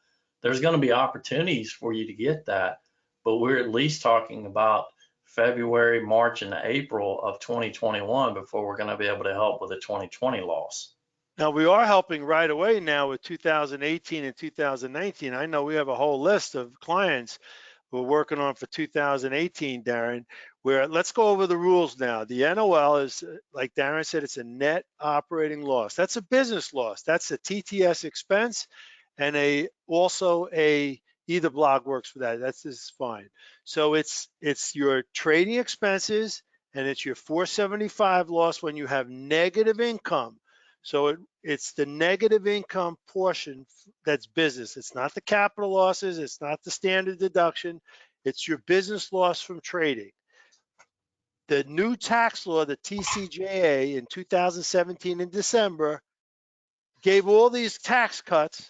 S2: there's going to be opportunities for you to get that. But we're at least talking about February, March, and April of 2021 before we're going to be able to help with a 2020 loss.
S3: Now, we are helping right away now with 2018 and 2019. I know we have a whole list of clients we're working on for 2018, Darren, where let's go over the rules now. The NOL is, like Darren said, it's a net operating loss. That's a business loss. That's a TTS expense and also either block works for that. That's just fine. So it's your trading expenses and it's your 475 loss when you have negative income. So it's the negative income portion that's business. It's not the capital losses. It's not the standard deduction. It's your business loss from trading. The new tax law, the TCJA in 2017 in December, gave all these tax cuts,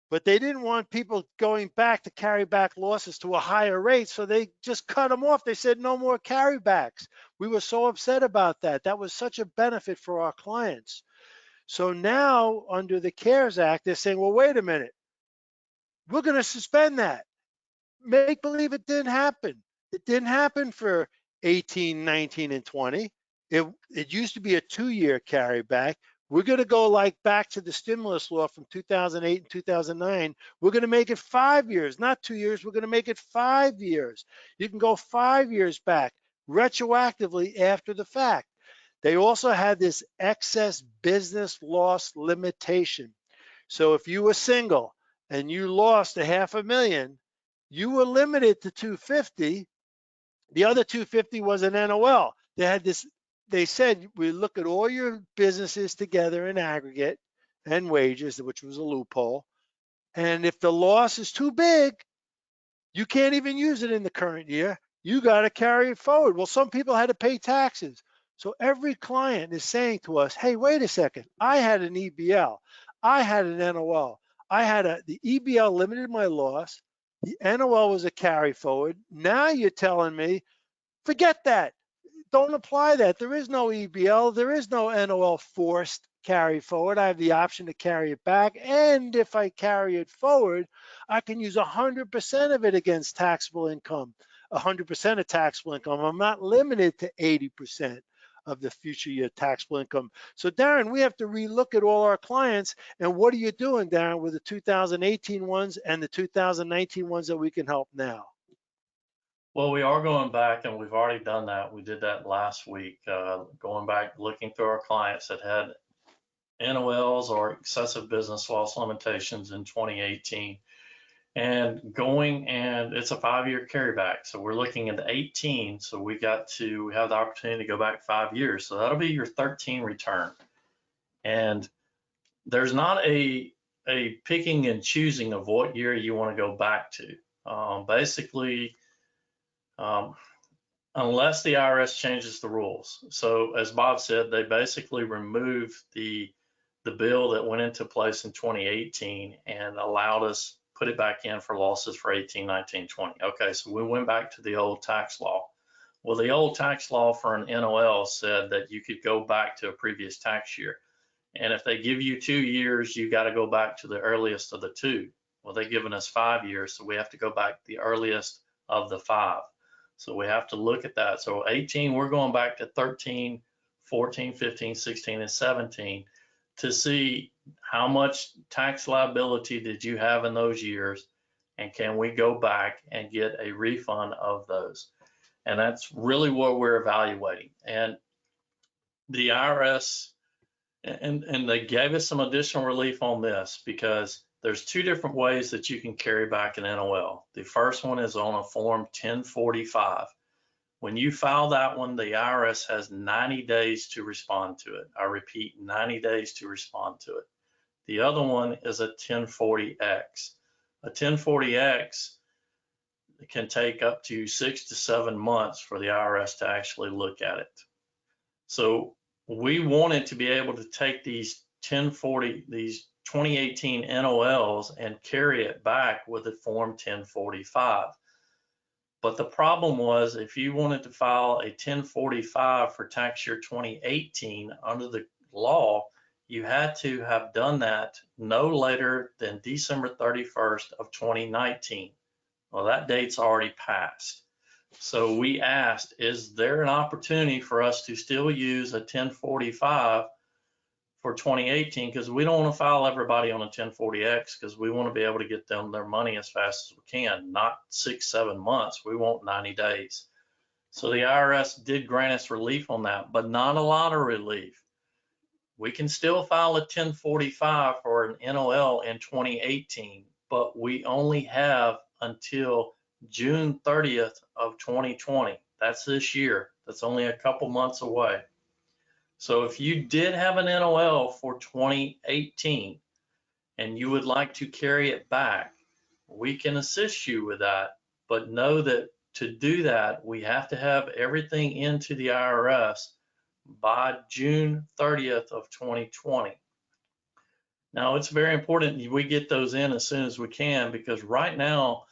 S3: but they didn't want people going back to carry back losses to a higher rate, so they just cut them off. They said no more carrybacks. We were so upset about that. That was such a benefit for our clients. So now under the CARES Act, they're saying, well, wait a minute, we're going to suspend that. Make believe it didn't happen. It didn't happen for 18, 19, and 20. It used to be a 2-year carryback. We're going to go like back to the stimulus law from 2008 and 2009. We're going to make it 5 years, not 2 years. We're going to make it 5 years. You can go 5 years back retroactively after the fact. They also had this excess business loss limitation. So if you were single and you lost $500,000, you were limited to 250. The other 250 was an NOL. They had this. They said we look at all your businesses together in aggregate and wages, which was a loophole. And if the loss is too big, you can't even use it in the current year. You got to carry it forward. Well, some people had to pay taxes. So every client is saying to us, hey, wait a second. I had an EBL. I had an NOL. The EBL limited my loss. The NOL was a carry forward. Now you're telling me, forget that. Don't apply that. There is no EBL. There is no NOL forced carry forward. I have the option to carry it back. And if I carry it forward, I can use 100% of it against taxable income, 100% of taxable income. I'm not limited to 80% of the future year taxable income. So Darren, we have to relook at all our clients. And what are you doing, Darren, with the 2018 ones and the 2019 ones that we can help now?
S2: Well, we are going back, and we've already done that. We did that last week, going back, looking through our clients that had NOLs or excessive business loss limitations in 2018, and it's a 5-year carryback. So we're looking at 18. So we have the opportunity to go back 5 years. So that'll be your 13 return. And there's not a picking and choosing of what year you want to go back to. Basically, unless the IRS changes the rules. So as Bob said, they basically removed the bill that went into place in 2018 and allowed us put it back in for losses for 18, 19, 20. Okay, so we went back to the old tax law. Well, the old tax law for an NOL said that you could go back to a previous tax year. And if they give you 2 years, you got to go back to the earliest of the 2. Well, they've given us 5 years, so we have to go back the earliest of the 5. So we have to look at that. So 18, we're going back to 13, 14, 15, 16, and 17 to see how much tax liability did you have in those years, and can we go back and get a refund of those? And that's really what we're evaluating. And the IRS, and they gave us some additional relief on this because there's 2 different ways that you can carry back an NOL. The first one is on a form 1045. When you file that one, the IRS has 90 days to respond to it. I repeat, 90 days to respond to it. The other one is a 1040X. A 1040X can take up to 6 to 7 months for the IRS to actually look at it. So we wanted to be able to take these 2018 NOLs and carry it back with a Form 1045. But the problem was, if you wanted to file a 1045 for tax year 2018 under the law, you had to have done that no later than December 31st of 2019. Well, that date's already passed. So we asked, is there an opportunity for us to still use a 1045 for 2018? Because we don't want to file everybody on a 1040X, because we want to be able to get them their money as fast as we can, not 6-7 months. We want 90 days. So the IRS did grant us relief on that, but not a lot of relief. We can still file a 1045 for an NOL in 2018, but we only have until June 30th of 2020. That's this year. That's only a couple months away. So if you did have an NOL for 2018 and you would like to carry it back, we can assist you with that. But know that to do that, we have to have everything into the IRS by June 30th of 2020. Now, it's very important we get those in as soon as we can, because right now,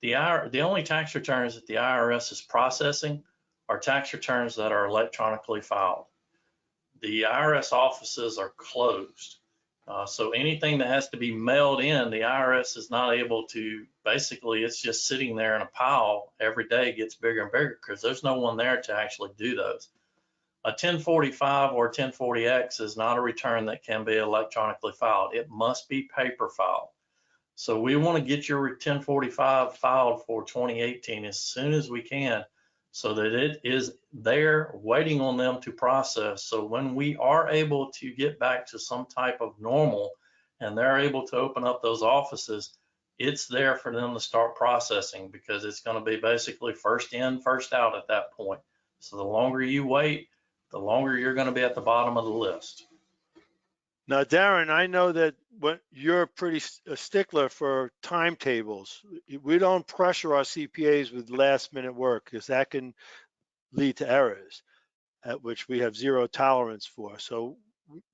S2: the only tax returns that the IRS is processing are tax returns that are electronically filed. The IRS offices are closed. So anything that has to be mailed in, the IRS is not able to, basically it's just sitting there in a pile. Every day gets bigger and bigger because there's no one there to actually do those. A 1045 or 1040X is not a return that can be electronically filed. It must be paper filed. So we want to get your 1045 filed for 2018 as soon as we can, so that it is there waiting on them to process. So when we are able to get back to some type of normal and they're able to open up those offices, it's there for them to start processing, because it's going to be basically first in, first out at that point. So the longer you wait, the longer you're going to be at the bottom of the list.
S3: Now, Darren, I know that you're a stickler for timetables. We don't pressure our CPAs with last minute work, because that can lead to errors, at which we have zero tolerance for. So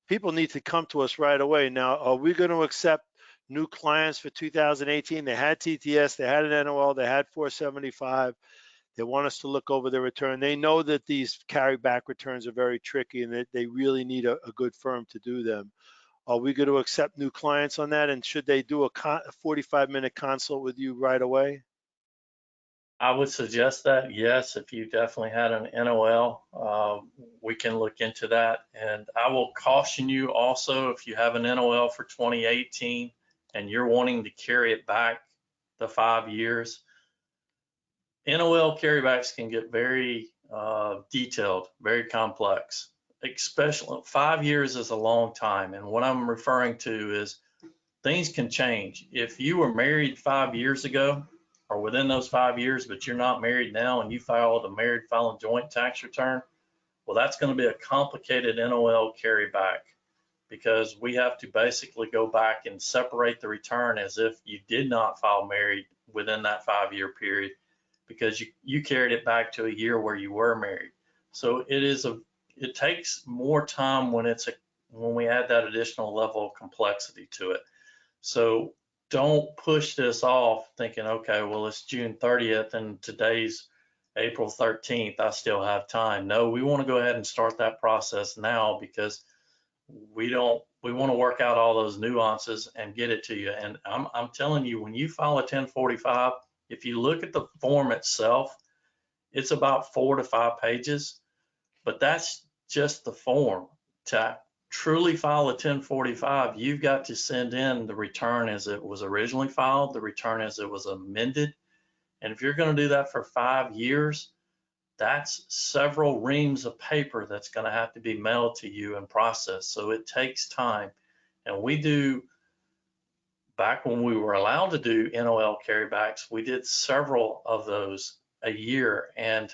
S3: people need to come to us right away. Now, are we going to accept new clients for 2018? They had TTS, they had an NOL, they had 475. They want us to look over their return. They know that these carryback returns are very tricky and that they really need a good firm to do them. Are we going to accept new clients on that? And should they do a 45-minute consult with you right away?
S2: I would suggest that, yes. If you definitely had an NOL, we can look into that. And I will caution you also, if you have an NOL for 2018 and you're wanting to carry it back the 5 years, NOL carrybacks can get very detailed, very complex. Especially 5 years is a long time. And what I'm referring to is things can change. If you were married 5 years ago, or within those 5 years, but you're not married now and you filed a married filing joint tax return, well, that's going to be a complicated NOL carryback, because we have to basically go back and separate the return as if you did not file married within that 5-year period, because you carried it back to a year where you were married. So it takes more time when we add that additional level of complexity to it. So don't push this off thinking, okay, well, it's June 30th and today's April 13th, I still have time. No, we want to go ahead and start that process now, because we want to work out all those nuances and get it to you. And I'm telling you, when you file a 1045, if you look at the form itself, it's about 4 to 5 pages, but that's just the form. To truly file a 1045, you've got to send in the return as it was originally filed, the return as it was amended. And if you're going to do that for 5 years, that's several reams of paper that's going to have to be mailed to you and processed. So it takes time. And we do, back when we were allowed to do NOL carrybacks, we did several of those a year. And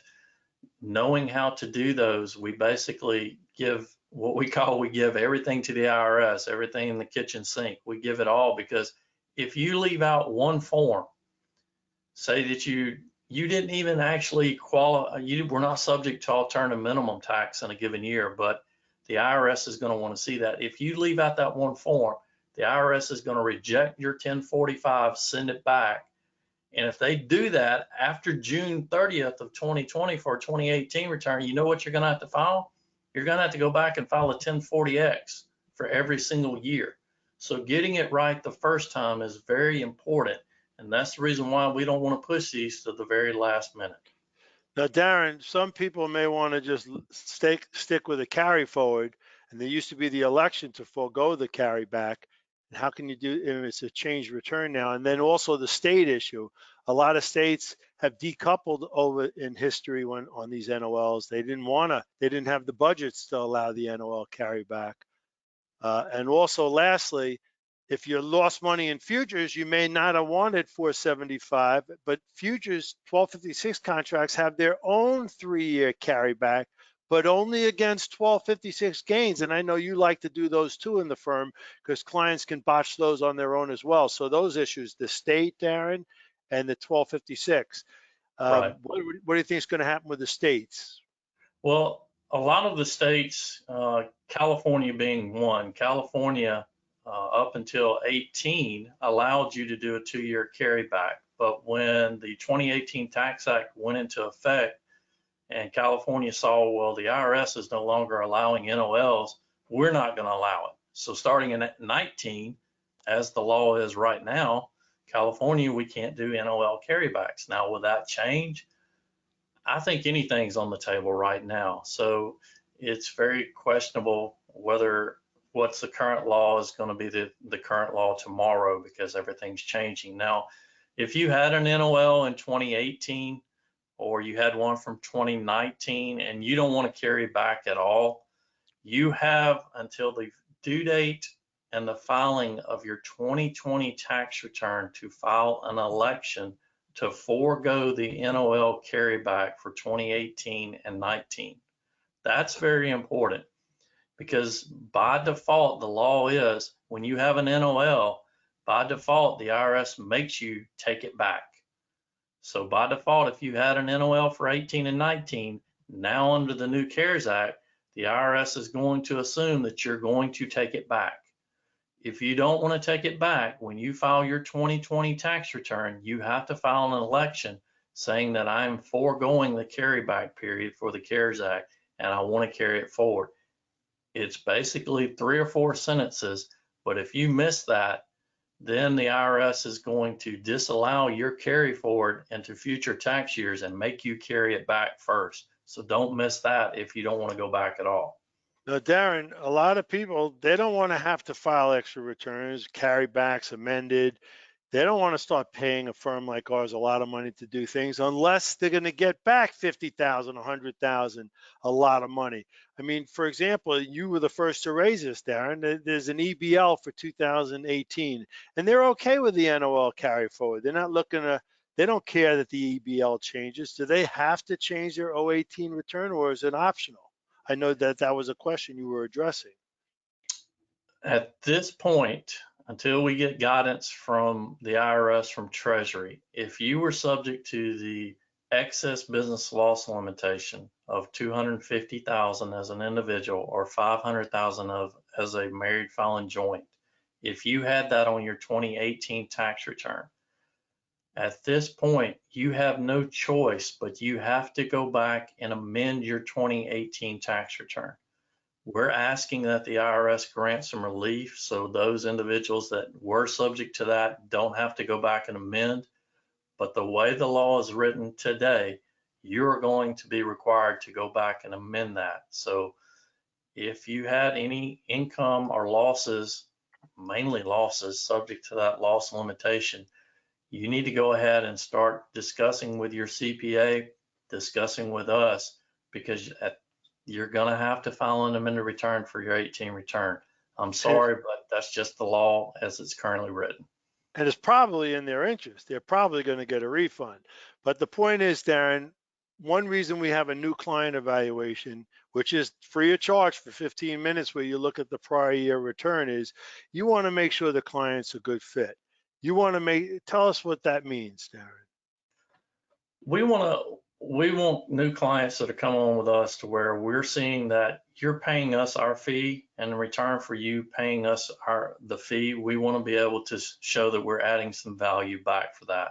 S2: knowing how to do those, we basically give we give everything to the IRS, everything in the kitchen sink. We give it all, because if you leave out one form, say that you didn't even actually qualify, you were not subject to alternative minimum tax in a given year, but the IRS is going to want to see that. If you leave out that one form, the IRS is going to reject your 1045, send it back. And if they do that after June 30th of 2020 for a 2018 return, you know what you're going to have to file? You're going to have to go back and file a 1040X for every single year. So getting it right the first time is very important. And that's the reason why we don't want to push these to the very last minute.
S3: Now, Darren, some people may want to just stick with a carry forward, and there used to be the election to forego the carryback. And how can you do if it's a changed return now? And then also the state issue. A lot of states have decoupled over in history when on these NOLs. They didn't have the budgets to allow the NOL carryback. And also, lastly, if you lost money in futures, you may not have wanted 475, but futures 1256 contracts have their own 3-year carryback, but only against 1256 gains. And I know you like to do those too in the firm because clients can botch those on their own as well. So those issues, the state, Darren, and the 1256.
S2: Right.
S3: What do you think is going to happen with the states?
S2: Well, a lot of the states, California being one, California up until 18 allowed you to do a 2-year carryback. But when the 2018 Tax Act went into effect and California saw, well, the IRS is no longer allowing NOLs, we're not going to allow it. So starting in 19, as the law is right now, California, we can't do NOL carrybacks. Now, will that change? I think anything's on the table right now. So it's very questionable whether what's the current law is going to be the current law tomorrow because everything's changing. Now, if you had an NOL in 2018 or you had one from 2019 and you don't want to carry back at all, you have until the due date and the filing of your 2020 tax return to file an election to forego the NOL carryback for 2018 and 19. That's very important because by default, the law is when you have an NOL, by default, the IRS makes you take it back. So by default, if you had an NOL for 18 and 19, now under the new CARES Act, the IRS is going to assume that you're going to take it back. If you don't want to take it back, when you file your 2020 tax return, you have to file an election saying that I'm foregoing the carryback period for the CARES Act and I want to carry it forward. It's basically 3 or 4 sentences, but if you miss that, then the IRS is going to disallow your carry forward into future tax years and make you carry it back first. So don't miss that if you don't want to go back at all.
S3: Now, Darren, a lot of people, they don't want to have to file extra returns, carrybacks, amended. They don't want to start paying a firm like ours a lot of money to do things unless they're going to get back 50,000, 100,000, a lot of money. I mean, for example, you were the first to raise this, Darren. There's an EBL for 2018, and they're okay with the NOL carry forward. They're not looking to, they don't care that the EBL changes. Do they have to change their 018 return or is it optional? I know that was a question you were addressing.
S2: At this point, until we get guidance from the IRS, from Treasury, if you were subject to the excess business loss limitation of 250,000 as an individual or 500,000 as a married filing joint, if you had that on your 2018 tax return, at this point, you have no choice, but you have to go back and amend your 2018 tax return. We're asking that the IRS grant some relief so those individuals that were subject to that don't have to go back and amend. But the way the law is written today, you're going to be required to go back and amend that. So if you had any income or losses, mainly losses, subject to that loss limitation, you need to go ahead and start discussing with your CPA, discussing with us, because you're going to have to file an amended return for your 18 return. I'm sorry, but that's just the law as it's currently written.
S3: And it's probably in their interest. They're probably going to get a refund. But the point is, Darren, one reason we have a new client evaluation, which is free of charge for 15 minutes where you look at the prior year return, is you want to make sure the client's a good fit. You want to tell us what that means, Darren.
S2: We want new clients that are coming on with us to where we're seeing that you're paying us our fee, and in return for you paying us the fee, we want to be able to show that we're adding some value back for that.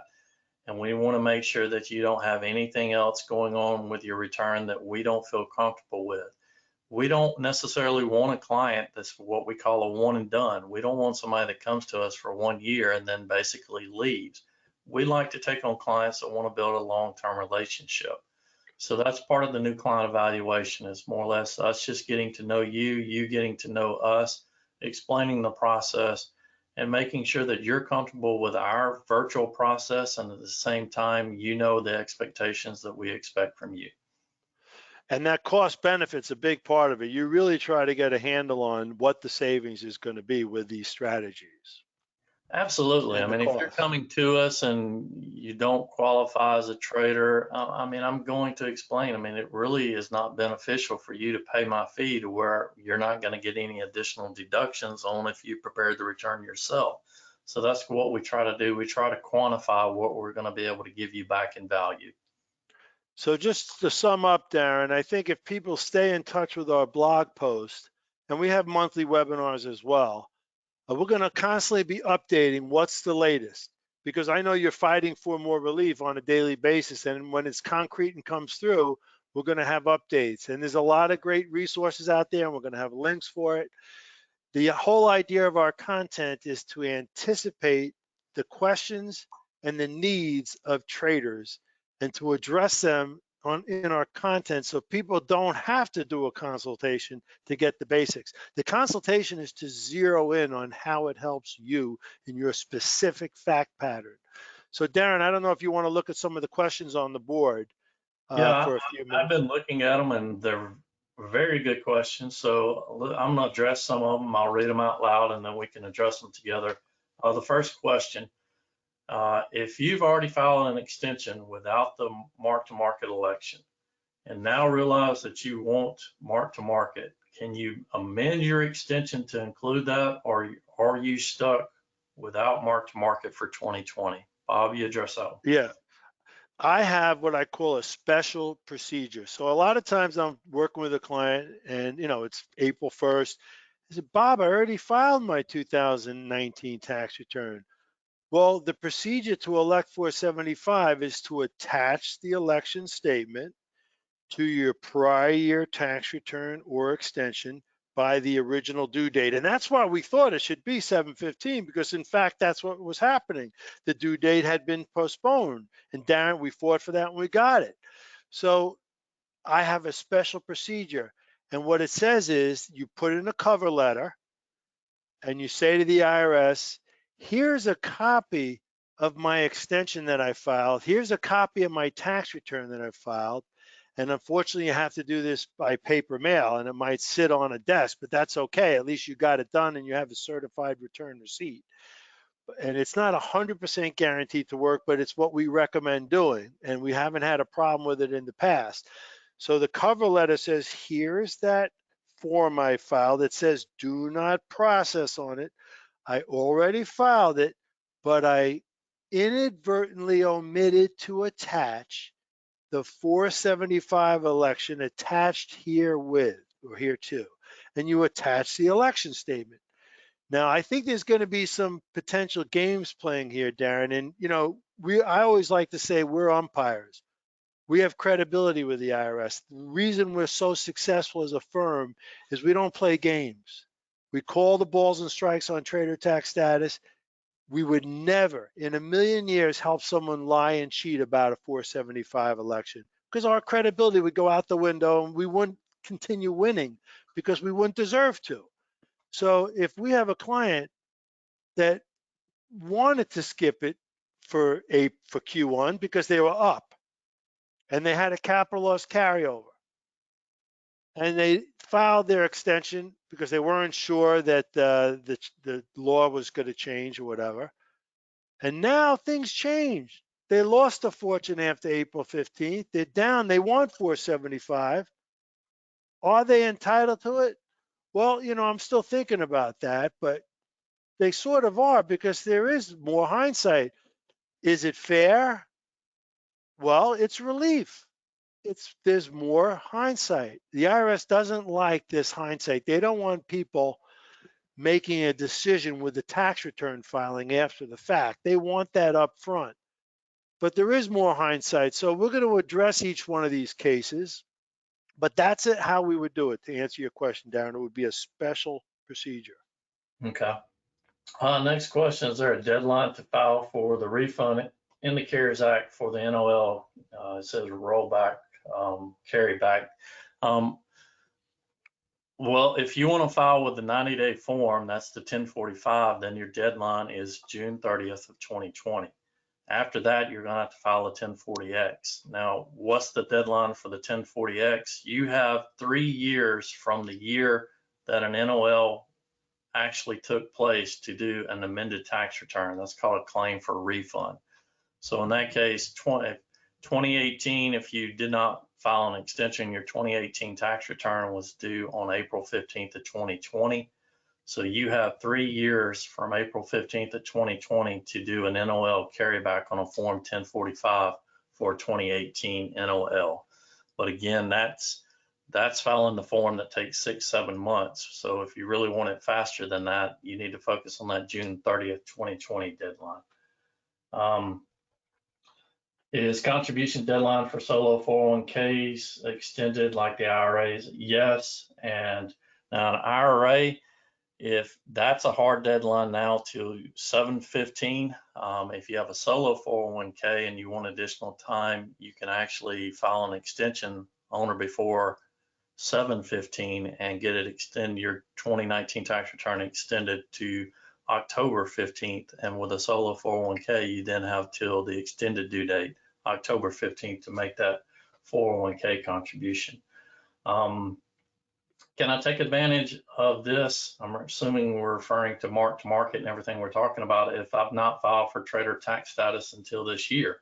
S2: And we want to make sure that you don't have anything else going on with your return that we don't feel comfortable with. We don't necessarily want a client that's what we call a one and done. We don't want somebody that comes to us for 1 year and then basically leaves. We like to take on clients that want to build a long-term relationship. So that's part of the new client evaluation, is more or less us just getting to know you, you getting to know us, explaining the process, and making sure that you're comfortable with our virtual process, and at the same time, you know the expectations that we expect from you.
S3: And that cost benefit's a big part of it. You really try to get a handle on what the savings is going to be with these strategies.
S2: Absolutely. I mean, if you're coming to us and you don't qualify as a trader, I mean, I'm going to explain. I mean, it really is not beneficial for you to pay my fee to where you're not going to get any additional deductions on if you prepared the return yourself. So that's what we try to do. We try to quantify what we're going to be able to give you back in value.
S3: So just to sum up, Darren, I think if people stay in touch with our blog post, and we have monthly webinars as well, we're going to constantly be updating what's the latest, because I know you're fighting for more relief on a daily basis, and when it's concrete and comes through, we're going to have updates. And there's a lot of great resources out there, and we're going to have links for it. The whole idea of our content is to anticipate the questions and the needs of traders and to address them in our content so people don't have to do a consultation to get the basics. The consultation is to zero in on how it helps you in your specific fact pattern. So Darren, I don't know if you want to look at some of the questions on the board for a few minutes.
S2: I've been looking at them, and they're very good questions. So I'm going to address some of them. I'll read them out loud, and then we can address them together. The first question, if you've already filed an extension without the mark-to-market election and now realize that you want mark-to-market, can you amend your extension to include that, or are you stuck without mark-to-market for 2020? Bob, you address that one.
S3: Yeah. I have what I call a special procedure. So a lot of times I'm working with a client and, it's April 1st. I said, Bob, I already filed my 2019 tax return. Well, the procedure to elect 475 is to attach the election statement to your prior year tax return or extension by the original due date. And that's why we thought it should be 7/15, because in fact, that's what was happening. The due date had been postponed. And Darren, we fought for that and we got it. So I have a special procedure. And what it says is you put in a cover letter and you say to the IRS, here's a copy of my extension that I filed. Here's a copy of my tax return that I filed. And unfortunately, you have to do this by paper mail, and it might sit on a desk, but that's okay. At least you got it done and you have a certified return receipt. And it's not 100% guaranteed to work, but it's what we recommend doing. And we haven't had a problem with it in the past. So the cover letter says, here's that form I filed. It says, do not process on it. I already filed it, but I inadvertently omitted to attach the 475 election attached herewith or hereto, and you attach the election statement. Now, I think there's going to be some potential games playing here, Darren, and I always like to say we're umpires. We have credibility with the IRS. The reason we're so successful as a firm is we don't play games. We call the balls and strikes on trader tax status. We would never in a million years help someone lie and cheat about a 475 election, because our credibility would go out the window and we wouldn't continue winning because we wouldn't deserve to. So if we have a client that wanted to skip it for Q1 because they were up and they had a capital loss carryover and they filed their extension because they weren't sure that the law was going to change or whatever. And now things changed. They lost a fortune after April 15th. They're down. They want 475. Are they entitled to it? Well, I'm still thinking about that, but they sort of are, because there is more hindsight. Is it fair? Well, it's relief. There's more hindsight. The IRS doesn't like this hindsight. They don't want people making a decision with the tax return filing after the fact. They want that up front. But there is more hindsight. So we're going to address each one of these cases. But that's it, how we would do it. To answer your question, Darren, it would be a special procedure.
S2: Okay. Next question, is there a deadline to file for the refund in the CARES Act for the NOL? It says rollback, carryback. Well, if you want to file with the 90-day form, that's the 1045, then your deadline is June 30th of 2020. After that, you're going to have to file a 1040X. Now, what's the deadline for the 1040X? You have 3 years from the year that an NOL actually took place to do an amended tax return. That's called a claim for refund. So in that case, 2018, if you did not file an extension, your 2018 tax return was due on April 15th of 2020. So you have 3 years from April 15th of 2020 to do an NOL carryback on a Form 1045 for 2018 NOL. But again, that's filing the form that takes 6-7 months. So if you really want it faster than that, you need to focus on that June 30th, 2020 deadline. Is contribution deadline for solo 401ks extended like the IRAs? Yes. And now an IRA, if that's a hard deadline now to 7/15, if you have a solo 401k and you want additional time, you can actually file an extension on or before 7/15 and get it extend your 2019 tax return extended to October 15th. And with a solo 401k, you then have till the extended due date, October 15th, to make that 401k contribution. Can I take advantage of this? I'm assuming we're referring to mark to market and everything we're talking about if I've not filed for trader tax status until this year.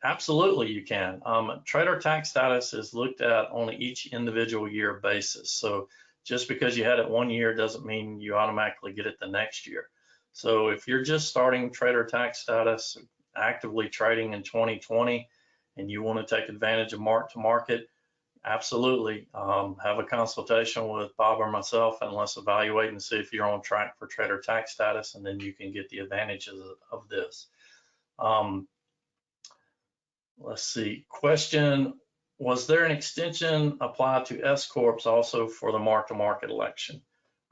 S2: Absolutely, you can. Trader tax status is looked at on each individual year basis. So just because you had it 1 year doesn't mean you automatically get it the next year. So if you're just starting trader tax status, actively trading in 2020, and you want to take advantage of mark to market, absolutely. Have a consultation with Bob or myself, and let's evaluate and see if you're on track for trader tax status, and then you can get the advantages of this. Let's see. Question, was there an extension applied to S Corps also for the mark-to-market election?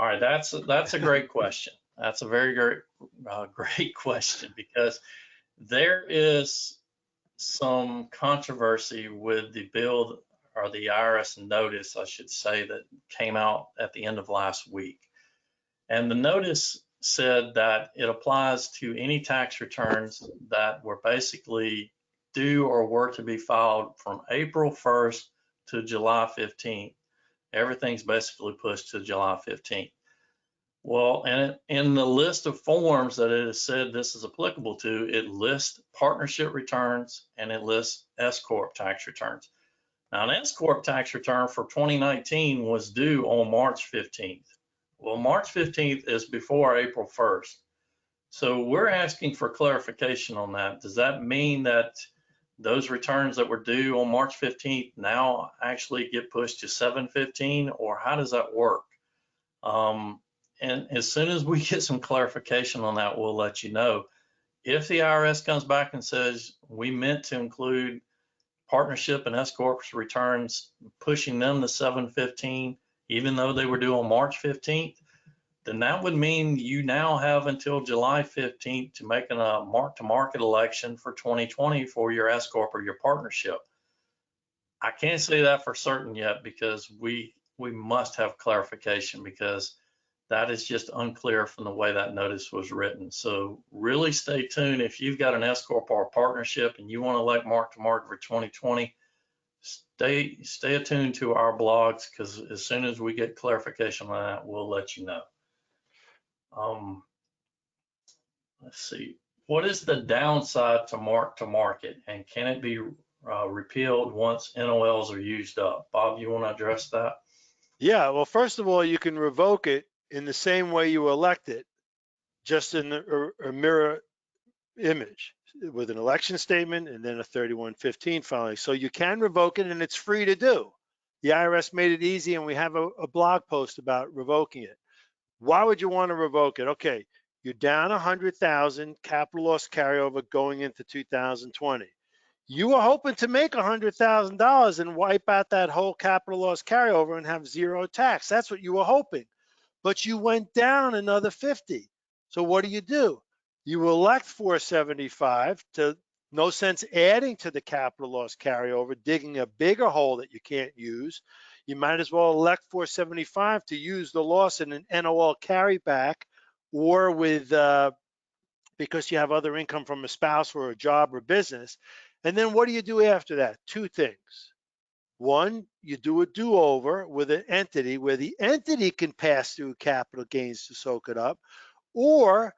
S2: All right, that's a great question. That's a very great question, because there is some controversy with the bill, or the IRS notice, I should say, that came out at the end of last week. And the notice said that it applies to any tax returns that were basically due or were to be filed from April 1st to July 15th. Everything's basically pushed to July 15th. Well, and in the list of forms that it has said this is applicable to, it lists partnership returns and it lists S Corp tax returns. Now, an S Corp tax return for 2019 was due on March 15th. Well, March 15th is before April 1st. So we're asking for clarification on that. Does that mean that those returns that were due on March 15th now actually get pushed to 7/15, or how does that work? And as soon as we get some clarification on that, we'll let you know. If the IRS comes back and says we meant to include partnership and S Corp returns, pushing them to 7/15, even though they were due on March 15th, then that would mean you now have until July 15th to make a mark-to-market election for 2020 for your S Corp or your partnership. I can't say that for certain yet, because we must have clarification, because that is just unclear from the way that notice was written. So really stay tuned. If you've got an S Corp or a partnership and you want to elect mark-to-market for 2020, stay attuned to our blogs, because as soon as we get clarification on that, we'll let you know. Let's see. What is the downside to mark-to-market, and can it be repealed once NOLs are used up? Bob, you want to address that?
S3: Yeah, well, first of all, you can revoke it in the same way you elect it. just in a mirror image with an election statement and then a 3115 filing. So you can revoke it and it's free to do. The IRS made it easy and we have a blog post about revoking it. Why would you want to revoke it? Okay, you're down 100,000 capital loss carryover going into 2020. You were hoping to make $100,000 and wipe out that whole capital loss carryover and have zero tax. That's what you were hoping. But you went down another 50. So what do? You elect 475 to, no sense adding to the capital loss carryover, digging a bigger hole that you can't use. You might as well elect 475 to use the loss in an NOL carryback or with, because you have other income from a spouse or a job or business. And then what do you do after that? Two things. One, you do a do-over with an entity where the entity can pass through capital gains to soak it up. Or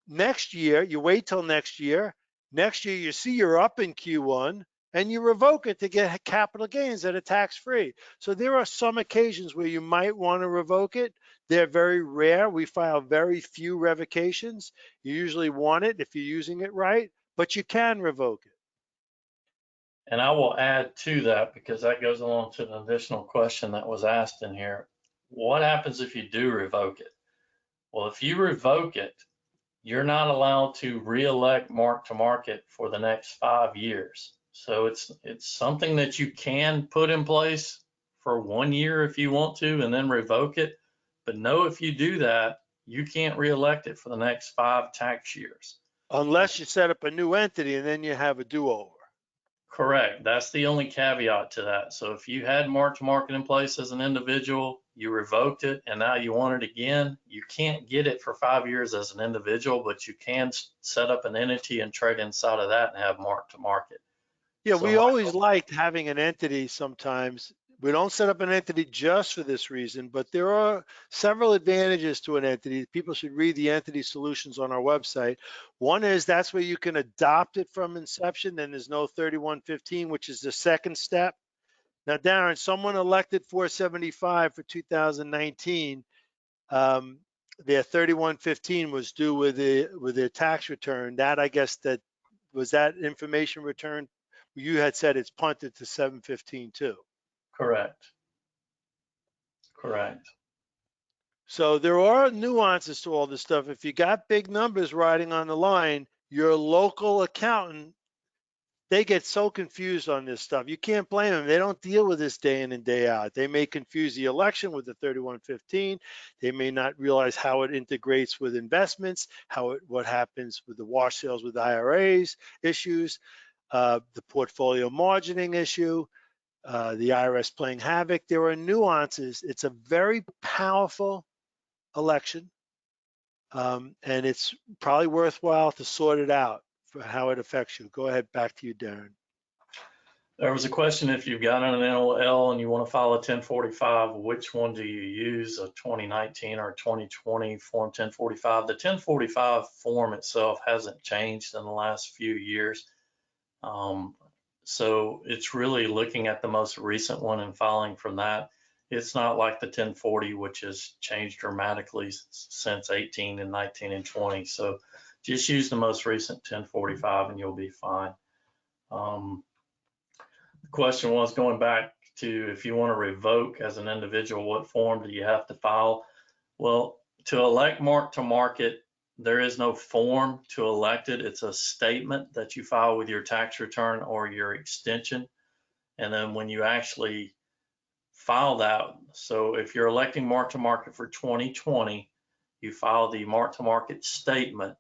S3: next year, you wait till next year. Next year, you see you're up in Q1 and you revoke it to get capital gains that are tax-free. So there are some occasions where you might want to revoke it. They're very rare. We file very few revocations. You usually want it if you're using it right, but you can revoke it.
S2: And I will add to that, because that goes along to an additional question that was asked in here. What happens if you do revoke it? Well, if you revoke it, you're not allowed to re-elect mark to market for the next 5 years. So it's something that you can put in place for 1 year if you want to, and then revoke it. But no, if you do that, you can't re-elect it for the next 5 tax years.
S3: Unless you set up a new entity and then you have a do-over.
S2: Correct. That's the only caveat to that. So if you had mark to market in place as an individual, you revoked it, and now you want it again, you can't get it for 5 years as an individual, but you can set up an entity and trade inside of that and have mark to market.
S3: Yeah,
S2: So
S3: we always liked having an entity sometimes. We don't set up an entity just for this reason, but there are several advantages to an entity. People should read the entity solutions on our website. One is that's where you can adopt it from inception. Then there's no 3115, which is the second step. Now, Darren, someone elected 475 for 2019. Their 3115 was due with their tax return. That, I guess, that was that information returned. You had said it's punted to 715 too.
S2: Correct. Correct.
S3: So there are nuances to all this stuff. If you got big numbers riding on the line, your local accountant, they get so confused on this stuff. You can't blame them. They don't deal with this day in and day out. They may confuse the election with the 3115. They may not realize how it integrates with investments, what happens with the wash sales with IRAs issues, the portfolio margining issue, the IRS playing havoc. There are nuances. It's a very powerful election, and it's probably worthwhile to sort it out for how it affects you. Go ahead, back to you, Darren.
S2: There was a question, if you've got an NOL and you want to file a 1045, which one do you use, a 2019 or 2020 Form 1045? The 1045 form itself hasn't changed in the last few years. So it's really looking at the most recent one and filing from that. It's not like the 1040, which has changed dramatically since 18 and 19 and 20. So just use the most recent 1045 and you'll be fine. The question was, going back to, if you want to revoke as an individual, what form do you have to file? Well, to elect mark to market, there is no form to elect it. It's a statement that you file with your tax return or your extension. And then when you actually file that, so if you're electing mark to market for 2020, you file the mark to market statement.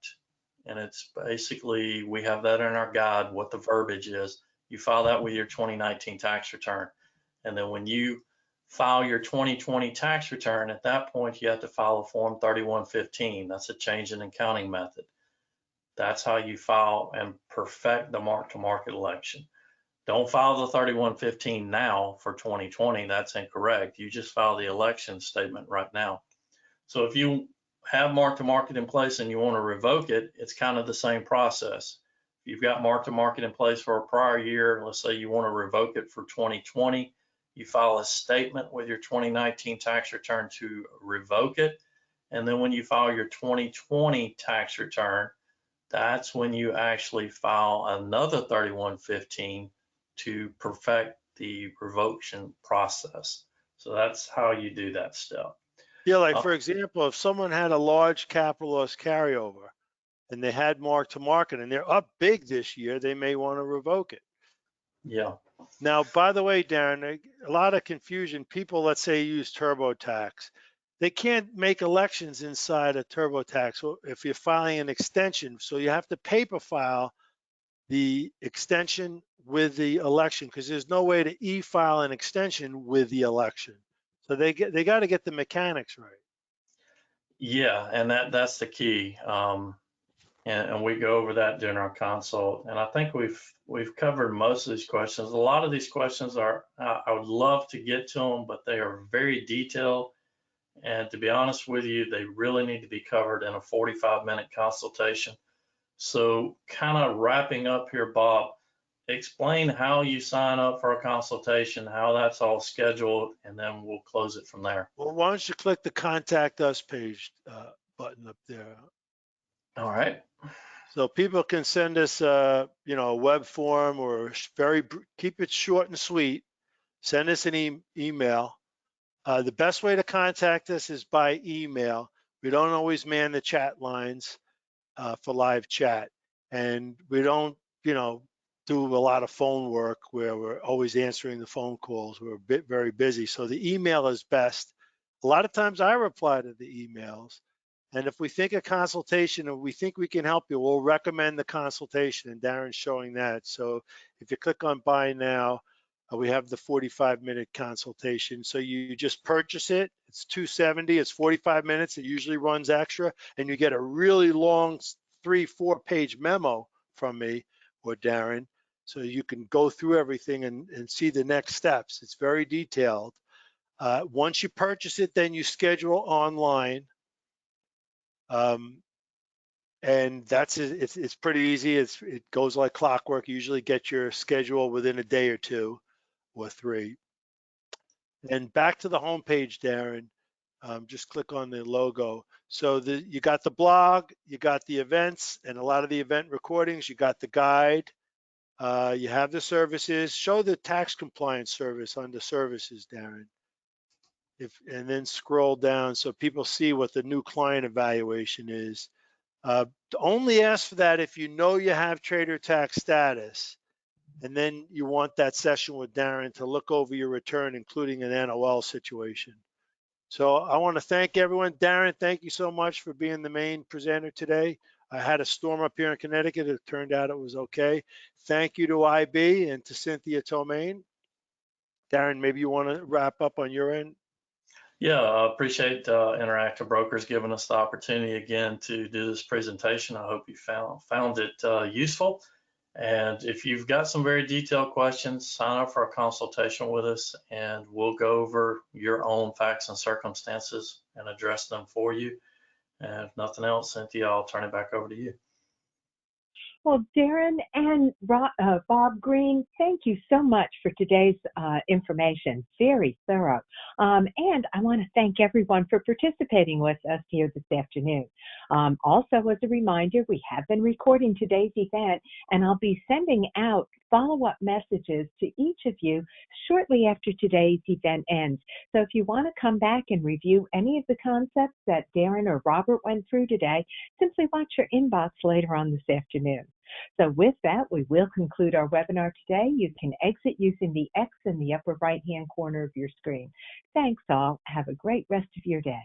S2: And it's basically, we have that in our guide, what the verbiage is. You file that with your 2019 tax return. And then when you file your 2020 tax return, at that point, you have to file a Form 3115. That's a change in accounting method. That's how you file and perfect the mark to market election. Don't file the 3115 now for 2020. That's incorrect. You just file the election statement right now. So if you have mark to market in place and you want to revoke it, it's kind of the same process. If you've got mark to market in place for a prior year, let's say you want to revoke it for 2020, you file a statement with your 2019 tax return to revoke it, And then when you file your 2020 tax return, that's when you actually file another 3115 to perfect the revocation process. So that's how you do that step.
S3: Yeah, like for example, if someone had a large capital loss carryover and they had mark to market and they're up big this year, they may want to revoke it.
S2: Yeah.
S3: Now, by the way, Darren, a lot of confusion. People, let's say, use TurboTax. They can't make elections inside of TurboTax if you're filing an extension. So you have to paper file the extension with the election because there's no way to e-file an extension with the election. So they got to get the mechanics right.
S2: Yeah, and that's the key. And we go over that during our consult. And I think we've covered most of these questions. A lot of these questions are I would love to get to them, but they are very detailed. And to be honest with you, they really need to be covered in a 45-minute consultation. So kind of wrapping up here, Bob, explain how you sign up for a consultation, how that's all scheduled, and then we'll close it from there.
S3: Well, why don't you click the Contact Us page button up there.
S2: All right.
S3: So people can send us a web form or keep it short and sweet. Send us an email. The best way to contact us is by email. We don't always man the chat lines for live chat, and we don't do a lot of phone work where we're always answering the phone calls. We're very busy, so the email is best. A lot of times I reply to the emails, and if we think a consultation or we think we can help you, we'll recommend the consultation, and Darren's showing that. So if you click on buy now, we have the 45-minute consultation. So you just purchase it. It's $270. It's 45 minutes. It usually runs extra, and you get a really long 3-4 page memo from me or Darren, so you can go through everything and see the next steps. It's very detailed. Once you purchase it, then you schedule online. And that's it. It's pretty easy. It goes like clockwork. You usually get your schedule within a day or 2 or 3. And back to the home page, Darren. Just click on the logo. So you got the blog, you got the events, and a lot of the event recordings. You got the guide. You have the services. Show the tax compliance service under services, Darren. And then scroll down so people see what the new client evaluation is. Only ask for that if you know you have trader tax status, and then you want that session with Darren to look over your return, including an NOL situation. So I want to thank everyone. Darren, thank you so much for being the main presenter today. I had a storm up here in Connecticut. It turned out it was okay. Thank you to IB and to Cynthia Tomain. Darren, maybe you want to wrap up on your end?
S2: Yeah, I appreciate Interactive Brokers giving us the opportunity again to do this presentation. I hope you found it useful. And if you've got some very detailed questions, sign up for a consultation with us and we'll go over your own facts and circumstances and address them for you. And if nothing else, Cynthia, I'll turn it back over to you.
S1: Well, Darren and Bob Green, thank you so much for today's information. Very thorough. And I want to thank everyone for participating with us here this afternoon. Also, as a reminder, we have been recording today's event, and I'll be sending out follow-up messages to each of you shortly after today's event ends. So if you want to come back and review any of the concepts that Darren or Robert went through today, simply watch your inbox later on this afternoon. So with that, we will conclude our webinar today. You can exit using the X in the upper right-hand corner of your screen. Thanks all. Have a great rest of your day.